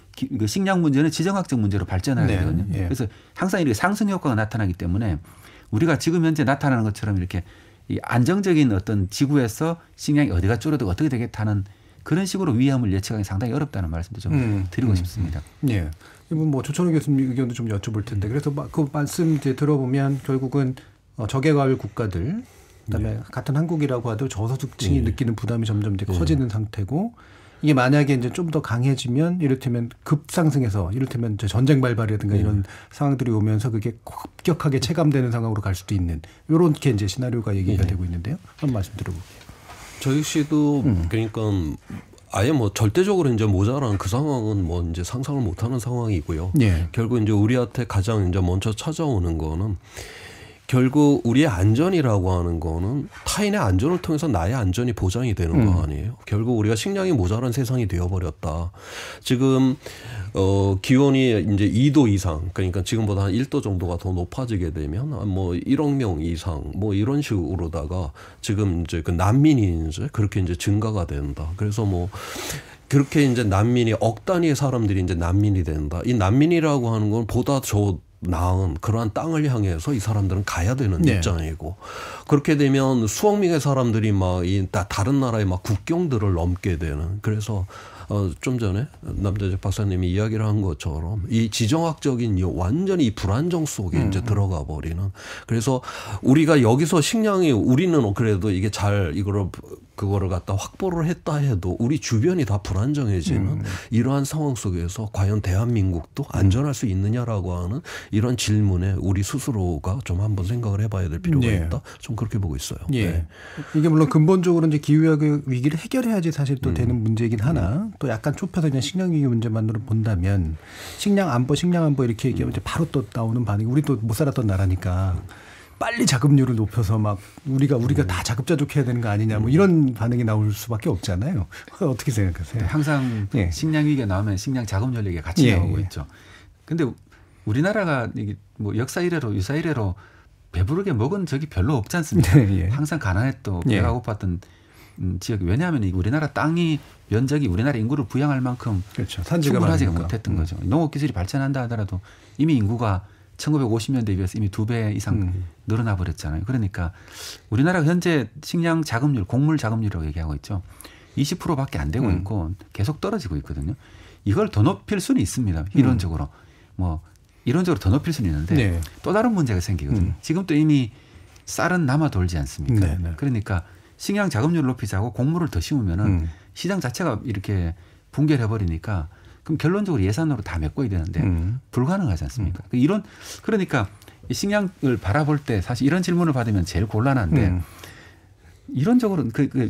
식량 문제는 지정학적 문제로 발전하거든요. 네. 그래서 항상 이렇게 상승 효과가 나타나기 때문에 우리가 지금 현재 나타나는 것처럼 이렇게 이 안정적인 어떤 지구에서 식량이 어디가 줄어들고 어떻게 되겠다는 그런 식으로 위험을 예측하기 상당히 어렵다는 말씀도 좀 드리고 싶습니다. 예. 이분 뭐 조천호 교수님 의견도 좀 여쭤볼 텐데 그래서 그 말씀 이제 들어보면 결국은 저개발 국가들 그다음에 같은 한국이라고 하도 저소득층이 느끼는 부담이 점점 이제 커지는 상태고 이게 만약에 이제 좀 더 강해지면 이를테면 급상승해서 이를테면 전쟁 발발이라든가 이런 상황들이 오면서 그게 급격하게 체감되는 상황으로 갈 수도 있는 이렇게 이제 시나리오가 얘기가 되고 있는데요. 한번 말씀 들어볼게요. 저 역시도 그러니까 아예 뭐 절대적으로 이제 모자란 그 상황은 뭐 이제 상상을 못하는 상황이고요. 예. 결국 이제 우리한테 가장 이제 먼저 찾아오는 거는 결국 우리의 안전이라고 하는 거는 타인의 안전을 통해서 나의 안전이 보장이 되는 거 아니에요. 결국 우리가 식량이 모자란 세상이 되어버렸다. 지금 기온이 이제 2도 이상 그러니까 지금보다 한 1도 정도가 더 높아지게 되면 뭐 1억 명 이상 뭐 이런 식으로다가 지금 이제 그 난민이 이제 그렇게 이제 증가가 된다. 그래서 뭐 그렇게 이제 난민이 억 단위의 사람들이 이제 난민이 된다. 이 난민이라고 하는 건 보다 나은 그러한 땅을 향해서 이 사람들은 가야 되는 입장이고 그렇게 되면 수억 명의 사람들이 막 다른 나라의 막 국경들을 넘게 되는 그래서 좀 전에 남대적 박사님이 이야기를 한 것처럼 이 지정학적인 완전히 이 불안정 속에 이제 들어가 버리는 그래서 우리가 여기서 식량이 우리는 그래도 이게 잘 그거를 갖다 확보를 했다 해도 우리 주변이 다 불안정해지는 이러한 상황 속에서 과연 대한민국도 안전할 수 있느냐라고 하는 이런 질문에 우리 스스로가 좀 한번 생각을 해봐야 될 필요가 있다. 좀 그렇게 보고 있어요. 네. 이게 물론 근본적으로 이제 기후 위기를 해결해야지 사실 또 되는 문제이긴 하나 또 약간 좁혀서 그냥 식량 위기 문제만으로 본다면 식량 안보 이렇게 얘기하면 이제 바로 또 나오는 반응이 우리도 못 살았던 나라니까. 빨리 자급률을 높여서 막 우리가 다 자급자족해야 되는 거 아니냐 뭐 이런 반응이 나올 수밖에 없잖아요. 어떻게 생각하세요? 항상 식량 위기가 나오면 식량 자급률 얘기가 같이 나오고 있죠. 근데 우리나라가 이게 뭐 역사 이래로 유사 이래로 배부르게 먹은 적이 별로 없지 않습니까? 항상 가난했고 배가 고팠던 지역이 왜냐하면 우리나라 땅이 면적이 우리나라 인구를 부양할 만큼 충분하지가 못했던 거죠. 농업 기술이 발전한다 하더라도 이미 인구가 1950년대에 비해서 이미 2배 이상 늘어나 버렸잖아요. 그러니까 우리나라가 현재 식량 자급률, 곡물 자급률이라고 얘기하고 있죠. 20%밖에 안 되고 있고 계속 떨어지고 있거든요. 이걸 더 높일 수는 있습니다. 이론적으로. 뭐 이론적으로 더 높일 수는 있는데 또 다른 문제가 생기거든요. 지금 또 이미 쌀은 남아 돌지 않습니까? 그러니까 식량 자급률을 높이자고 곡물을 더 심으면은 시장 자체가 이렇게 붕괴해 버리니까 그럼 결론적으로 예산으로 다 메꿔야 되는데 불가능하지 않습니까? 그러니까 이 식량을 바라볼 때 사실 이런 질문을 받으면 제일 곤란한데 이론적으로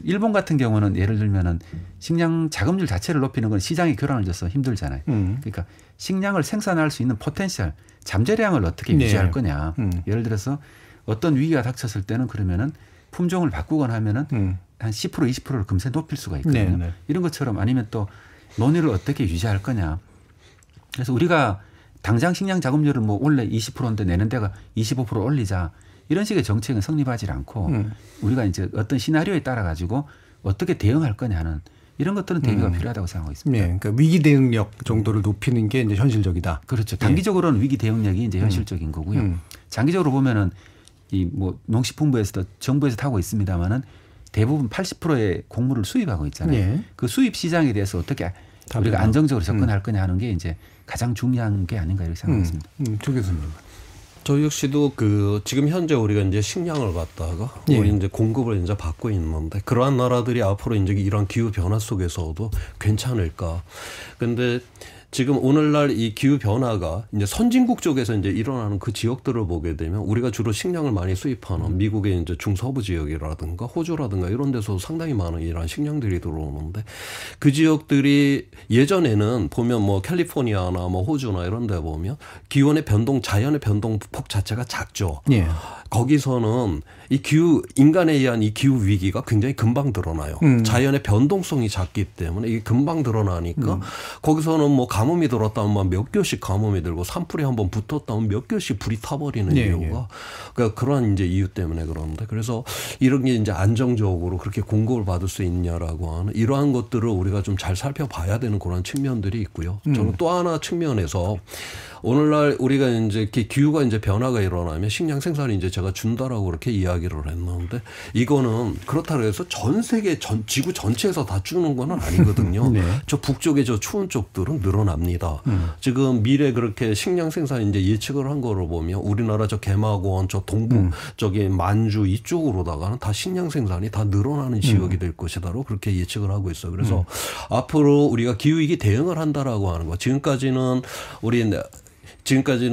일본 같은 경우는 예를 들면은 식량 자급률 자체를 높이는 건 시장에 교란을 줘서 힘들잖아요. 그러니까 식량을 생산할 수 있는 포텐셜 잠재량을 어떻게 유지할 거냐. 예를 들어서 어떤 위기가 닥쳤을 때는 그러면은 품종을 바꾸거나 하면은 한 10% 20%를 금세 높일 수가 있거든요. 이런 것처럼 아니면 또 논의를 어떻게 유지할 거냐. 그래서 우리가 당장 식량 자급률을 뭐 원래 20%인데 내는 데가 25% 올리자. 이런 식의 정책은 성립하지 않고 우리가 이제 어떤 시나리오에 따라 가지고 어떻게 대응할 거냐는 이런 것들은 대비가 필요하다고 생각하고 있습니다. 그러니까 위기 대응력 정도를 높이는 게 이제 현실적이다. 그렇죠. 단기적으로는 위기 대응력이 이제 현실적인 거고요. 장기적으로 보면은 이 뭐 농식품부에서도 정부에서 하고 있습니다만은 대부분 80%의 곡물을 수입하고 있잖아요. 그 수입 시장에 대해서 어떻게 우리가 안정적으로 접근할 거냐 하는 게 이제 가장 중요한 게 아닌가 이렇게 생각했습니다. 조 교수님. 저 역시도 지금 현재 우리가 이제 식량을 갖다가 우리 이제 공급을 이제 받고 있는데 그러한 나라들이 앞으로 이제 이런 기후 변화 속에서도 괜찮을까? 근데 지금 오늘날 이 기후 변화가 이제 선진국 쪽에서 이제 일어나는 그 지역들을 보게 되면 우리가 주로 식량을 많이 수입하는 미국의 이제 중서부 지역이라든가 호주라든가 이런 데서 상당히 많은 이런 식량들이 들어오는데 그 지역들이 예전에는 보면 뭐 캘리포니아나 뭐 호주나 이런 데 보면 기온의 변동, 자연의 변동폭 자체가 작죠. 거기서는 이 인간에 의한 이 기후 위기가 굉장히 금방 드러나요. 자연의 변동성이 작기 때문에 이게 금방 드러나니까 거기서는 뭐 가뭄이 들었다면 몇 개월씩 가뭄이 들고 산불이 한번 붙었다면 몇 개월씩 불이 타버리는 이유가 그러니까 그런 이제 이유 때문에 그러는데 그래서 이런 게 이제 안정적으로 그렇게 공급을 받을 수 있냐라고 하는 이러한 것들을 우리가 좀 잘 살펴봐야 되는 그런 측면들이 있고요. 저는 또 하나 측면에서 오늘날 우리가 이제 기후가 이제 변화가 일어나면 식량 생산이 이제 제가 준다라고 그렇게 이야기를 했는데 이거는 그렇다고 해서 전 세계 지구 전체에서 다 주는 건 아니거든요. 네. 저 북쪽의 저 추운 쪽들은 늘어납니다. 지금 미래 그렇게 식량 생산 이제 예측을 한 거를 보면 우리나라 저 개마고원 저 동부 저기 만주 이쪽으로다가는 다 식량 생산이 다 늘어나는 지역이 될 것이다라고 그렇게 예측을 하고 있어요. 그래서 앞으로 우리가 기후위기 대응을 한다라고 하는 거 지금까지는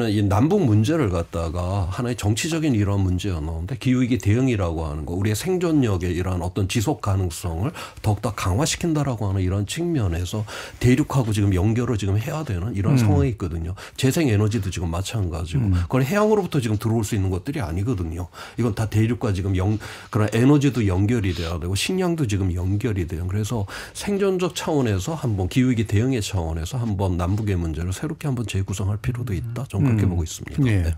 이 남북 문제를 갖다가 하나의 정치적인 이러한 문제였는데 기후위기 대응이라고 하는 거 우리의 생존력의 이러한 어떤 지속 가능성을 더욱더 강화시킨다라고 하는 이런 측면에서 대륙하고 지금 연결을 지금 해야 되는 이런 상황이 있거든요. 재생에너지도 지금 마찬가지고 그건 해양으로부터 지금 들어올 수 있는 것들이 아니거든요. 이건 다 대륙과 지금 그런 에너지도 연결이 돼야 되고 식량도 지금 연결이 돼요. 그래서 생존적 차원에서 한번 기후위기 대응의 차원에서 한번 남북의 문제를 새롭게 한번 재구성할 필요도 있다. 좀 그렇게 보고 있습니다. 네.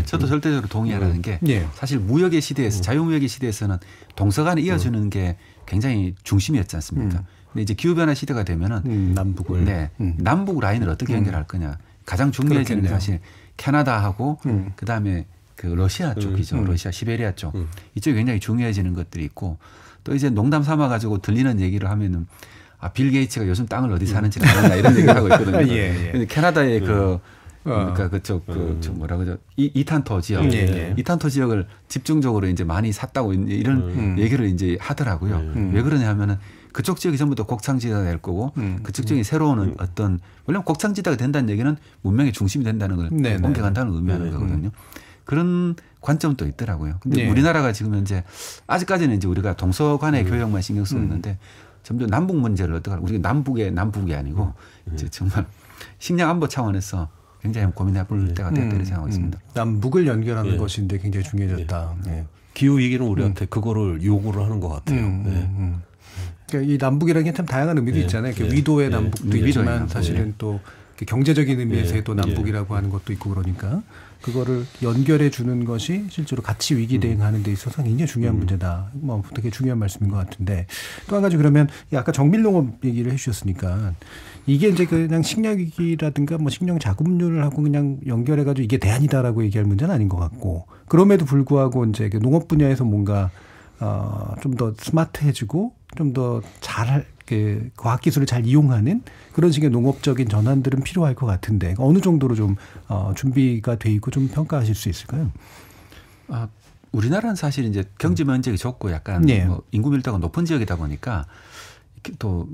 저도 절대적으로 동의하라는 게 사실 무역의 시대에서 자유무역의 시대에서는 동서간에 이어주는 게 굉장히 중심이었지 않습니까? 근데 이제 기후변화 시대가 되면은 남북을 남북 라인을 어떻게 연결할 거냐 가장 중요해지는 게 사실 캐나다하고 그다음에 그 러시아 쪽이죠. 러시아 시베리아 쪽 이쪽이 굉장히 중요해지는 것들이 있고 또 이제 농담 삼아 가지고 들리는 얘기를 하면은 빌 게이츠가 요즘 땅을 어디 사는지 아느냐 이런 얘기를 하고 있거든요. 근데 캐나다의 그러니까 그쪽 뭐라 그러죠? 이탄토 지역, 이탄토 지역을 집중적으로 이제 많이 샀다고 이런 얘기를 이제 하더라고요. 왜 그러냐면은 그쪽 지역이 전부 다 곡창지대가 될 거고 그쪽 지역이 새로운 어떤 원래 곡창지대가 된다는 얘기는 문명의 중심이 된다는 걸 옮겨간다는 의미하는 거거든요. 그런 관점도 있더라고요. 근데 우리나라가 지금 현재 아직까지는 이제 우리가 동서간의 교역만 신경 쓰고 있는데. 점점 남북 문제를 어떻게 할까? 우리가 남북이 아니고 이제 정말 식량 안보 차원에서 굉장히 고민해 볼 때가 됐다고 생각하고 있습니다. 남북을 연결하는 것인데 굉장히 중요해졌다. 기후 위기는 우리한테 그거를 요구를 하는 것 같아요. 그러니까 이 남북이라는 게 참 다양한 의미도 있잖아요. 위도의 남북도 있지만 사실은 또 경제적인 의미에서의 또 남북이라고 하는 것도 있고 그러니까 그거를 연결해 주는 것이 실제로 같이 위기 대응하는 데 있어서 굉장히 중요한 문제다. 뭐 되게 중요한 말씀인 것 같은데 또 한 가지 그러면 아까 정밀농업 얘기를 해 주셨으니까 이게 이제 그냥 식량 위기라든가 뭐 식량 자급률을 하고 그냥 연결해 가지고 이게 대안이다라고 얘기할 문제는 아닌 것 같고 그럼에도 불구하고 이제 농업 분야에서 뭔가 좀 더 스마트해지고 좀 더 잘 그 과학기술을 잘 이용하는 그런 식의 농업적인 전환들은 필요할 것 같은데 어느 정도로 좀 준비가 돼 있고 좀 평가하실 수 있을까요? 우리나라는 사실 이제 경제 면적이 좁고 약간 뭐 인구 밀도가 높은 지역이다 보니까 또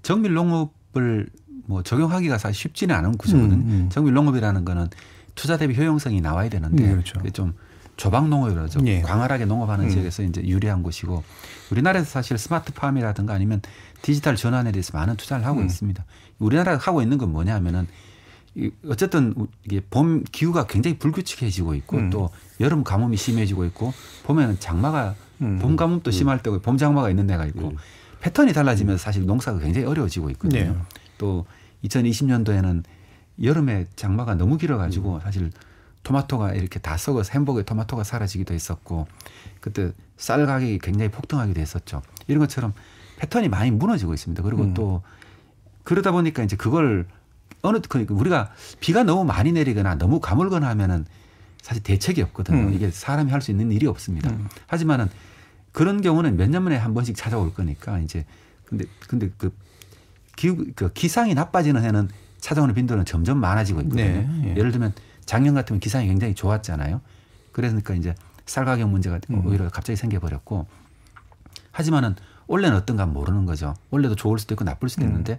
정밀 농업을 뭐 적용하기가 사실 쉽지는 않은 구조거든요. 정밀 농업이라는 거는 투자 대비 효용성이 나와야 되는데 그렇죠. 좀 조박농업이라죠. 광활하게 농업하는 지역에서 이제 유리한 곳이고 우리나라에서 사실 스마트팜이라든가 아니면 디지털 전환에 대해서 많은 투자를 하고 있습니다. 우리나라가 하고 있는 건 뭐냐면은 어쨌든 이게 봄 기후가 굉장히 불규칙해지고 있고 또 여름 가뭄이 심해지고 있고 봄에는 장마가 봄 가뭄도 심할 때고 봄 장마가 있는 데가 있고 패턴이 달라지면서 사실 농사가 굉장히 어려워지고 있거든요. 또 2020년도에는 여름에 장마가 너무 길어가지고 사실 토마토가 이렇게 다 썩어서 햄버거에 토마토가 사라지기도 했었고 그때 쌀 가격이 굉장히 폭등하기도 했었죠. 이런 것처럼 패턴이 많이 무너지고 있습니다. 그리고 또 그러다 보니까 이제 그걸 우리가 비가 너무 많이 내리거나 너무 가물거나 하면은 사실 대책이 없거든요. 이게 사람이 할 수 있는 일이 없습니다. 하지만은 그런 경우는 몇 년 만에 한 번씩 찾아올 거니까 이제 근데 그 기상이 나빠지는 해는 찾아오는 빈도는 점점 많아지고 있거든요. 예를 들면 작년 같으면 기상이 굉장히 좋았잖아요. 그러니까 이제 쌀 가격 문제가 오히려 갑자기 생겨버렸고 하지만은 올해는 어떤가 모르는 거죠. 올해도 좋을 수도 있고 나쁠 수도 있는데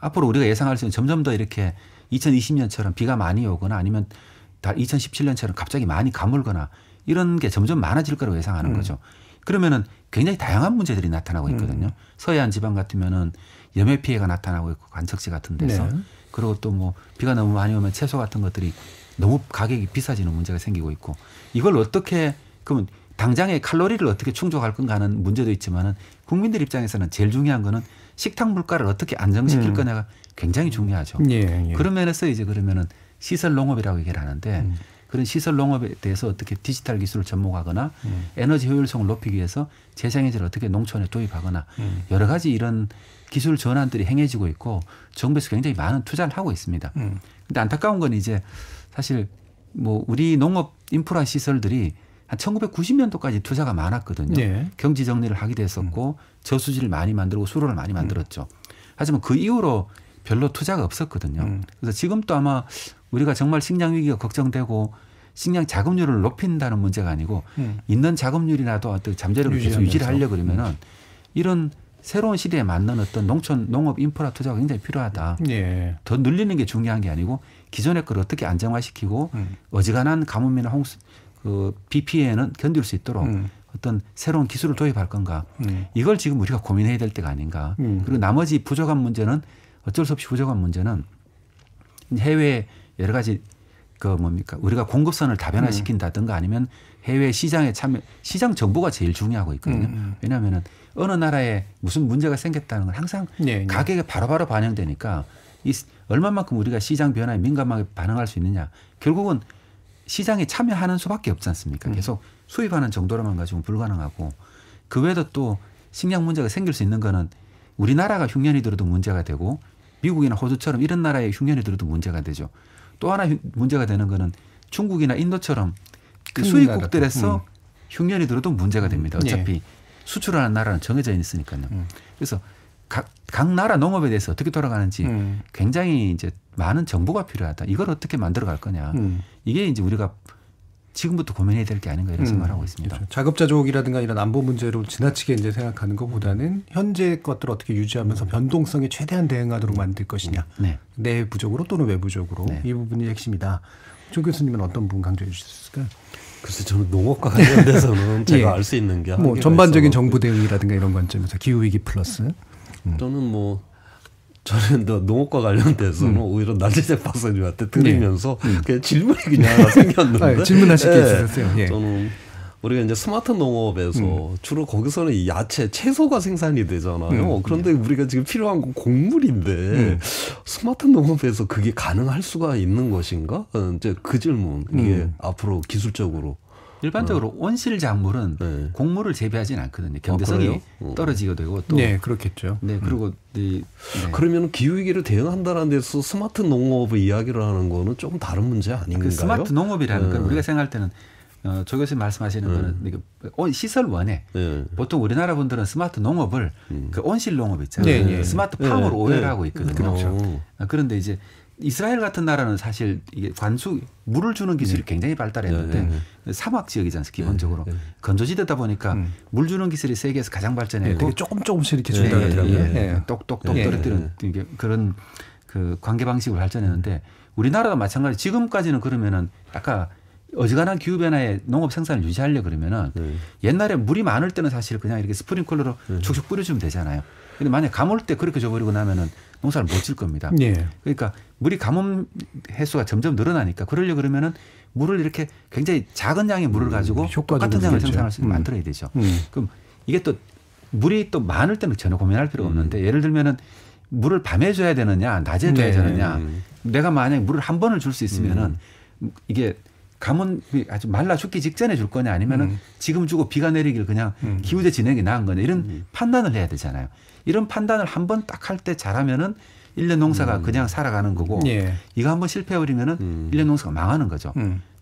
앞으로 우리가 예상할 수 있는 점점 더 이렇게 2020년처럼 비가 많이 오거나 아니면 2017년처럼 갑자기 많이 가물거나 이런 게 점점 많아질 거라고 예상하는 거죠. 그러면은 굉장히 다양한 문제들이 나타나고 있거든요. 서해안 지방 같으면은 염해 피해가 나타나고 있고 관측지 같은 데서 그리고 또 뭐 비가 너무 많이 오면 채소 같은 것들이 너무 가격이 비싸지는 문제가 생기고 있고 이걸 어떻게 그러면 당장의 칼로리를 어떻게 충족할 건가 하는 문제도 있지만은 국민들 입장에서는 제일 중요한 거는 식탁 물가를 어떻게 안정시킬 거냐가 굉장히 중요하죠. 예. 그런 면에서 이제 그러면은 시설 농업이라고 얘기를 하는데 그런 시설 농업에 대해서 어떻게 디지털 기술을 접목하거나 에너지 효율성을 높이기 위해서 재생에너지를 어떻게 농촌에 도입하거나 여러 가지 이런 기술 전환들이 행해지고 있고 정부에서 굉장히 많은 투자를 하고 있습니다. 근데 안타까운 건 이제 사실 뭐 우리 농업 인프라 시설들이 한 1990년도까지 투자가 많았거든요. 예. 경지 정리를 하기도 했었고 저수지를 많이 만들고 수로를 많이 만들었죠. 하지만 그 이후로 별로 투자가 없었거든요. 그래서 지금도 아마 우리가 정말 식량 위기가 걱정되고 식량 자급률을 높인다는 문제가 아니고 있는 자급률이라도 어떤 잠재력을 계속 유지를 하려고 그러면은 이런 새로운 시대에 맞는 어떤 농촌 농업 인프라 투자가 굉장히 필요하다. 예. 더 늘리는 게 중요한 게 아니고 기존의 걸 어떻게 안정화시키고 어지간한 가뭄이나 그 비 피해는 견딜 수 있도록 어떤 새로운 기술을 도입할 건가. 이걸 지금 우리가 고민해야 될 때가 아닌가. 그리고 나머지 부족한 문제는 어쩔 수 없이 부족한 문제는 해외 여러 가지 그 뭡니까 우리가 공급선을 다변화시킨다든가 아니면 해외 시장에 참여 시장 정보가 제일 중요하고 있거든요. 왜냐하면은 어느 나라에 무슨 문제가 생겼다는 건 항상 가격에 바로바로 반영되니까 이 얼마만큼 우리가 시장 변화에 민감하게 반응할 수 있느냐. 결국은 시장에 참여하는 수밖에 없지 않습니까? 계속 수입하는 정도로만 가지고는 불가능하고 그 외에도 또 식량 문제가 생길 수 있는 거는 우리나라가 흉년이 들어도 문제가 되고 미국이나 호주처럼 이런 나라에 흉년이 들어도 문제가 되죠. 또 하나 문제가 되는 거는 중국이나 인도처럼 그 수입국들에서 흉년이 들어도 문제가 됩니다. 어차피 수출하는 나라는 정해져 있으니까요. 그래서 각 나라 농업에 대해서 어떻게 돌아가는지 굉장히 이제 많은 정보가 필요하다. 이걸 어떻게 만들어 갈 거냐. 이게 이제 우리가 지금부터 고민해야 될 게 아닌가 이런 생각을 하고 있습니다. 그렇죠. 자급자족이라든가 이런 안보 문제로 지나치게 이제 생각하는 것보다는 현재 것들을 어떻게 유지하면서 변동성에 최대한 대응하도록 만들 것이냐. 내부적으로 또는 외부적으로 이 부분이 핵심이다. 조 교수님은 어떤 부분 강조해 주실 수 있을까요? 글쎄 저는 농업과 관련돼서는 제가 알 수 있는 게 뭐 전반적인 정부 대응이라든가 이런 관점에서 기후위기 플러스. 저는 뭐 저는 농업과 관련돼서는 오히려 나재재 박사님한테 들으면서 그냥 질문이 그냥 하나 생겼는데 질문하실 게 있으셨어요. 저는 우리가 이제 스마트 농업에서 주로 거기서는 이 야채, 채소가 생산이 되잖아요. 그런데 우리가 지금 필요한 건 곡물인데 스마트 농업에서 그게 가능할 수가 있는 것인가? 이제 그 질문 이게 앞으로 기술적으로. 일반적으로 온실 작물은 곡물을 재배하지는 않거든요. 경제성이 떨어지게 되고 또 그렇겠죠. 그리고 그러면 기후위기를 대응한다는 데서 스마트 농업의 이야기를 하는 거는 조금 다른 문제 아닌가요? 그 스마트 농업이라는 건 우리가 생각할 때는 조 교수님 말씀하시는 거는 시설 원에 보통 우리나라 분들은 스마트 농업을 그 온실 농업 있잖아요. 스마트 팜으로 오해를 하고 있거든요. 그렇죠. 그런데 이제 이스라엘 같은 나라는 사실 이게 물을 주는 기술이 굉장히 발달했는데 사막 지역이지 않습니까? 기본적으로 건조지대다 보니까 물 주는 기술이 세계에서 가장 발전했고 조금씩 이렇게 준다 그러더라고요. 똑똑똑 떨어뜨리는 그런 그 관계 방식으로 발전했는데 우리나라도 마찬가지. 지금까지는 그러면은 아까 어지간한 기후 변화에 농업 생산을 유지하려 그러면은 옛날에 물이 많을 때는 사실 그냥 이렇게 스프링클러로 축축 뿌려주면 되잖아요. 근데 만약 가물 때 그렇게 줘버리고 나면은 농사를 못 질 겁니다. 그러니까 물이 가뭄 횟수가 점점 늘어나니까 그러려 그러면은 물을 이렇게 굉장히 작은 양의 물을 가지고 똑같은 양을 생산할 수 있게 만들어야 되죠. 그럼 이게 또 물이 또 많을 때는 전혀 고민할 필요가 없는데 예를 들면은 물을 밤에 줘야 되느냐 낮에 줘야 되느냐 내가 만약 물을 한 번을 줄 수 있으면은 이게 가뭄이 아주 말라 죽기 직전에 줄 거냐 아니면은 지금 주고 비가 내리길 그냥 기후제 지내는 게 나은 거냐 이런 판단을 해야 되잖아요. 이런 판단을 한 번 딱 할 때 잘하면은 1년 농사가 그냥 살아가는 거고 이거 한번 실패해버리면은 1년 농사가 망하는 거죠.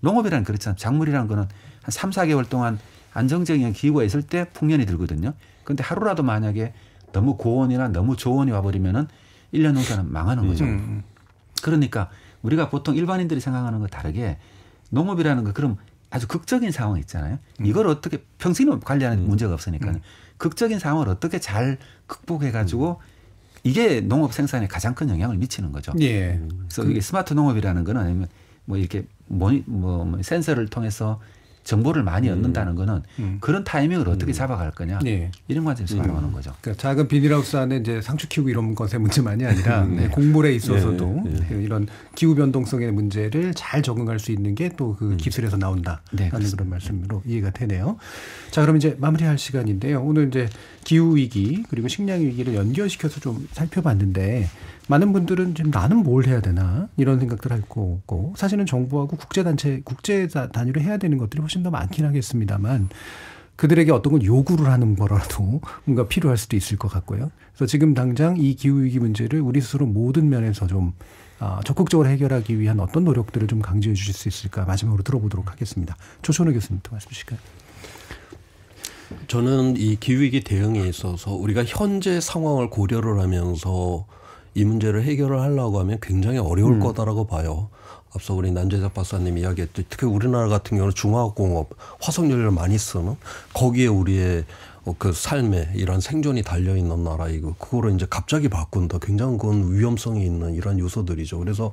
농업이란 그렇잖아요. 작물이라는 거는 한 3, 4개월 동안 안정적인 기후가 있을 때 풍년이 들거든요. 그런데 하루라도 만약에 너무 고온이나 너무 저온이 와버리면은 1년 농사는 망하는 거죠. 그러니까 우리가 보통 일반인들이 생각하는 거 다르게 농업이라는 거 그럼 아주 극적인 상황 있잖아요. 이걸 어떻게 평생을 관리하는 문제가 없으니까 극적인 상황을 어떻게 잘 극복해 가지고 이게 농업 생산에 가장 큰 영향을 미치는 거죠. 그래서 이게 스마트 농업이라는 거는 아니면 뭐 이렇게 센서를 통해서 정보를 많이 얻는다는 거는 그런 타이밍을 어떻게 잡아갈 거냐 이런 관점에서 바라보는 거죠. 그러니까 작은 비닐하우스 안에 이제 상추 키우고 이런 것의 문제만이 아니라 곡물에 있어서도 이런 기후 변동성의 문제를 잘 적응할 수 있는 게 또 그 기술에서 나온다라는 그런 말씀으로 이해가 되네요. 자, 그럼 이제 마무리할 시간인데요. 오늘 이제 기후 위기 그리고 식량 위기를 연결시켜서 좀 살펴봤는데 많은 분들은 지금 나는 뭘 해야 되나 이런 생각들 하고 있고 사실은 정부하고 국제 단위로 해야 되는 것들이 훨씬 더 많긴 하겠습니다만 그들에게 어떤 건 요구를 하는 거라도 뭔가 필요할 수도 있을 것 같고요. 그래서 지금 당장 이 기후위기 문제를 우리 스스로 모든 면에서 좀 적극적으로 해결하기 위한 어떤 노력들을 좀 강조해 주실 수 있을까 마지막으로 들어보도록 하겠습니다. 조천호 교수님도 말씀 주실까요? 저는 이 기후위기 대응에 있어서 우리가 현재 상황을 고려를 하면서 이 문제를 해결을 하려고 하면 굉장히 어려울 거다라고 봐요. 앞서 우리 남재작 박사님이 이야기했듯이 특히 우리나라 같은 경우는 중화학공업, 화석연료를 많이 쓰는 거기에 우리의 그 삶에 이런 생존이 달려있는 나라이고 그거를 이제 갑자기 바꾼다. 굉장히 그건 위험성이 있는 이런 요소들이죠. 그래서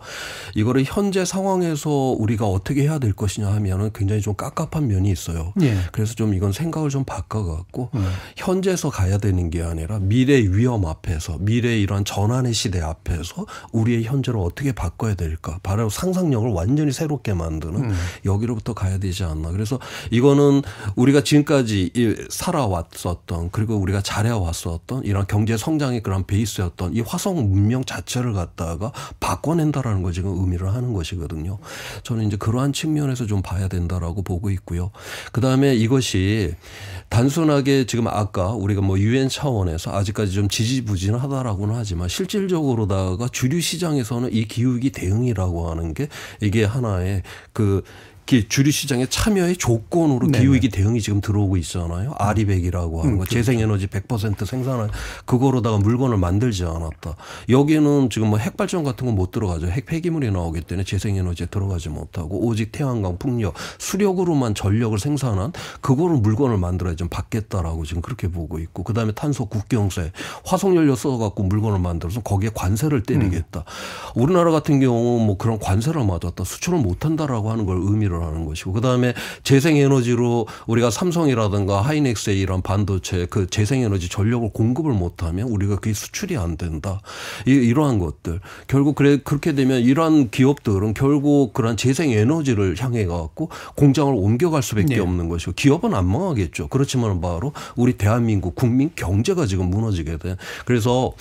이거를 현재 상황에서 우리가 어떻게 해야 될 것이냐 하면은 굉장히 좀 깝깝한 면이 있어요. 그래서 좀 이건 생각을 좀 바꿔갖고 현재에서 가야 되는 게 아니라 미래의 위험 앞에서 미래의 이런 전환의 시대 앞에서 우리의 현재를 어떻게 바꿔야 될까. 바로 상상력을 완전히 새롭게 만드는 여기로부터 가야 되지 않나. 그래서 이거는 우리가 지금까지 살아왔던 그리고 우리가 잘해왔었던 이런 경제 성장의 그런 베이스였던 이 화성 문명 자체를 갖다가 바꿔낸다라는 걸 지금 의미를 하는 것이거든요. 저는 이제 그러한 측면에서 좀 봐야 된다라고 보고 있고요. 그다음에 이것이 단순하게 지금 아까 우리가 뭐 유엔 차원에서 아직까지 좀 지지부진하다라고는 하지만 실질적으로다가 주류 시장에서는 이 기후위기 대응이라고 하는 게 이게 하나의 그 주류 시장의 참여의 조건으로 기후위기 대응이 지금 들어오고 있잖아요. 아리백이라고 하는 거. 재생에너지 100% 생산할 그거로다가 물건을 만들지 않았다. 여기는 지금 뭐 핵발전 같은 건 못 들어가죠. 핵 폐기물이 나오기 때문에 재생에너지에 들어가지 못하고 오직 태양광, 풍력, 수력으로만 전력을 생산한 그거로 물건을 만들어야 좀 받겠다라고 지금 그렇게 보고 있고 그다음에 탄소 국경세, 화석연료 써갖고 물건을 만들어서 거기에 관세를 때리겠다. 우리나라 같은 경우 뭐 그런 관세를 맞았다. 수출을 못한다라고 하는 걸 의미를 하는 것이고 그다음에 재생에너지로 우리가 삼성이라든가 하이닉스의 이런 반도체 그 재생에너지 전력을 공급을 못하면 우리가 그게 수출이 안 된다. 이러한 것들. 결국 그렇게 되면 이러한 기업들은 결국 그런 재생에너지를 향해 갖고 공장을 옮겨갈 수밖에 없는 것이고 기업은 안 망하겠죠. 그렇지만 바로 우리 대한민국 국민 경제가 지금 무너지게 돼. 그래서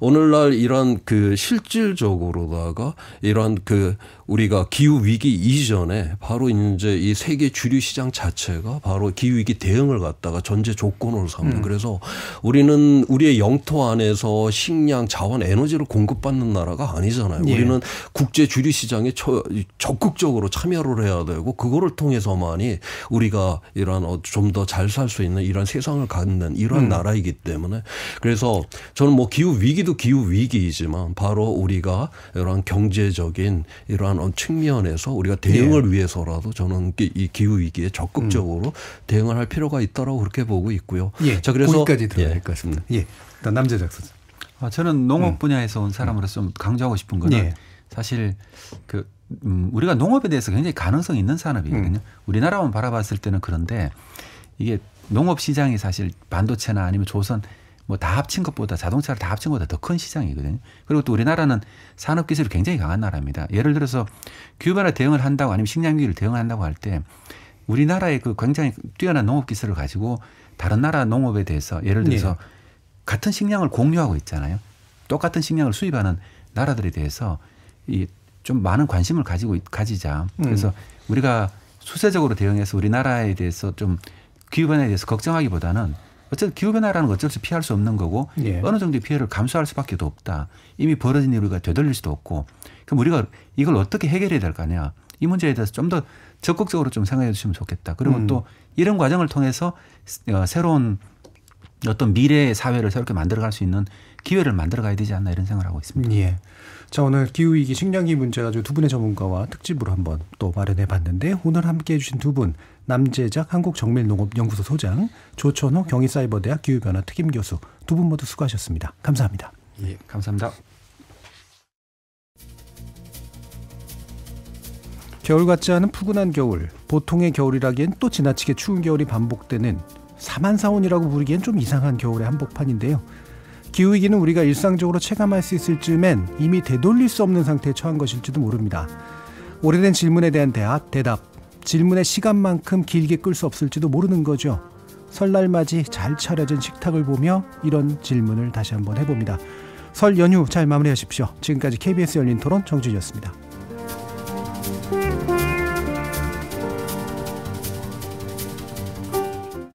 오늘날 이런 그 실질적으로다가 이런 그 우리가 기후 위기 이전에 바로 이제 이 세계 주류 시장 자체가 바로 기후 위기 대응을 갖다가 전제 조건으로 삼는. 그래서 우리는 우리의 영토 안에서 식량, 자원, 에너지를 공급받는 나라가 아니잖아요. 우리는 국제 주류 시장에 적극적으로 참여를 해야 되고 그거를 통해서만이 우리가 이런 좀 더 잘 살 수 있는 이런 세상을 갖는 이런 나라이기 때문에 그래서 저는 뭐 기후 위기도 기후 위기이지만 바로 우리가 이런 경제적인 이러한 측면에서 우리가 대응을 위해서라도 저는 이 기후 위기에 적극적으로 대응을 할 필요가 있다라고 그렇게 보고 있고요. 자, 그래서 거기까지 들어야 될 것 같습니다. 일단 남재작 선생. 저는 농업 분야에서 온 사람으로서 좀 강조하고 싶은 거는 사실 그 우리가 농업에 대해서 굉장히 가능성이 있는 산업이거든요. 우리나라만 바라봤을 때는 그런데 이게 농업 시장이 사실 반도체나 아니면 조선 뭐 다 합친 것보다 자동차를 다 합친 것보다 더 큰 시장이거든요. 그리고 또 우리나라는 산업 기술이 굉장히 강한 나라입니다. 예를 들어서 기후변화 대응을 한다고 아니면 식량 위기를 대응한다고 할 때 우리나라의 그 굉장히 뛰어난 농업 기술을 가지고 다른 나라 농업에 대해서 예를 들어서 같은 식량을 공유하고 있잖아요. 똑같은 식량을 수입하는 나라들에 대해서 이 좀 많은 관심을 가지자. 그래서 우리가 수세적으로 대응해서 우리나라에 대해서 좀 기후변화에 대해서 걱정하기보다는 어쨌든 기후변화라는 건 어쩔 수 피할 수 없는 거고 어느 정도의 피해를 감수할 수밖에 없다. 이미 벌어진 일 우리가 되돌릴 수도 없고 그럼 우리가 이걸 어떻게 해결해야 될 거냐. 이 문제에 대해서 좀 더 적극적으로 좀 생각해 주시면 좋겠다. 그리고 또 이런 과정을 통해서 새로운 어떤 미래의 사회를 새롭게 만들어갈 수 있는 기회를 만들어가야 되지 않나 이런 생각을 하고 있습니다. 자, 오늘 기후위기 식량위기 문제 가지고 두 분의 전문가와 특집으로 한번 또 마련해 봤는데 오늘 함께해 주신 두 분 남재작 한국정밀농업연구소 소장 조천호 경희사이버대학 기후변화 특임교수 두 분 모두 수고하셨습니다. 감사합니다. 감사합니다. 겨울 같지 않은 푸근한 겨울, 보통의 겨울이라기엔 또 지나치게 추운 겨울이 반복되는 사만사온이라고 부르기엔 좀 이상한 겨울의 한복판인데요. 기후위기는 우리가 일상적으로 체감할 수 있을 즈음엔 이미 되돌릴 수 없는 상태에 처한 것일지도 모릅니다. 오래된 질문에 대한 대답, 질문의 시간만큼 길게 끌 수 없을지도 모르는 거죠. 설날 맞이 잘 차려진 식탁을 보며 이런 질문을 다시 한번 해봅니다. 설 연휴 잘 마무리하십시오. 지금까지 KBS 열린 토론 정준이었습니다.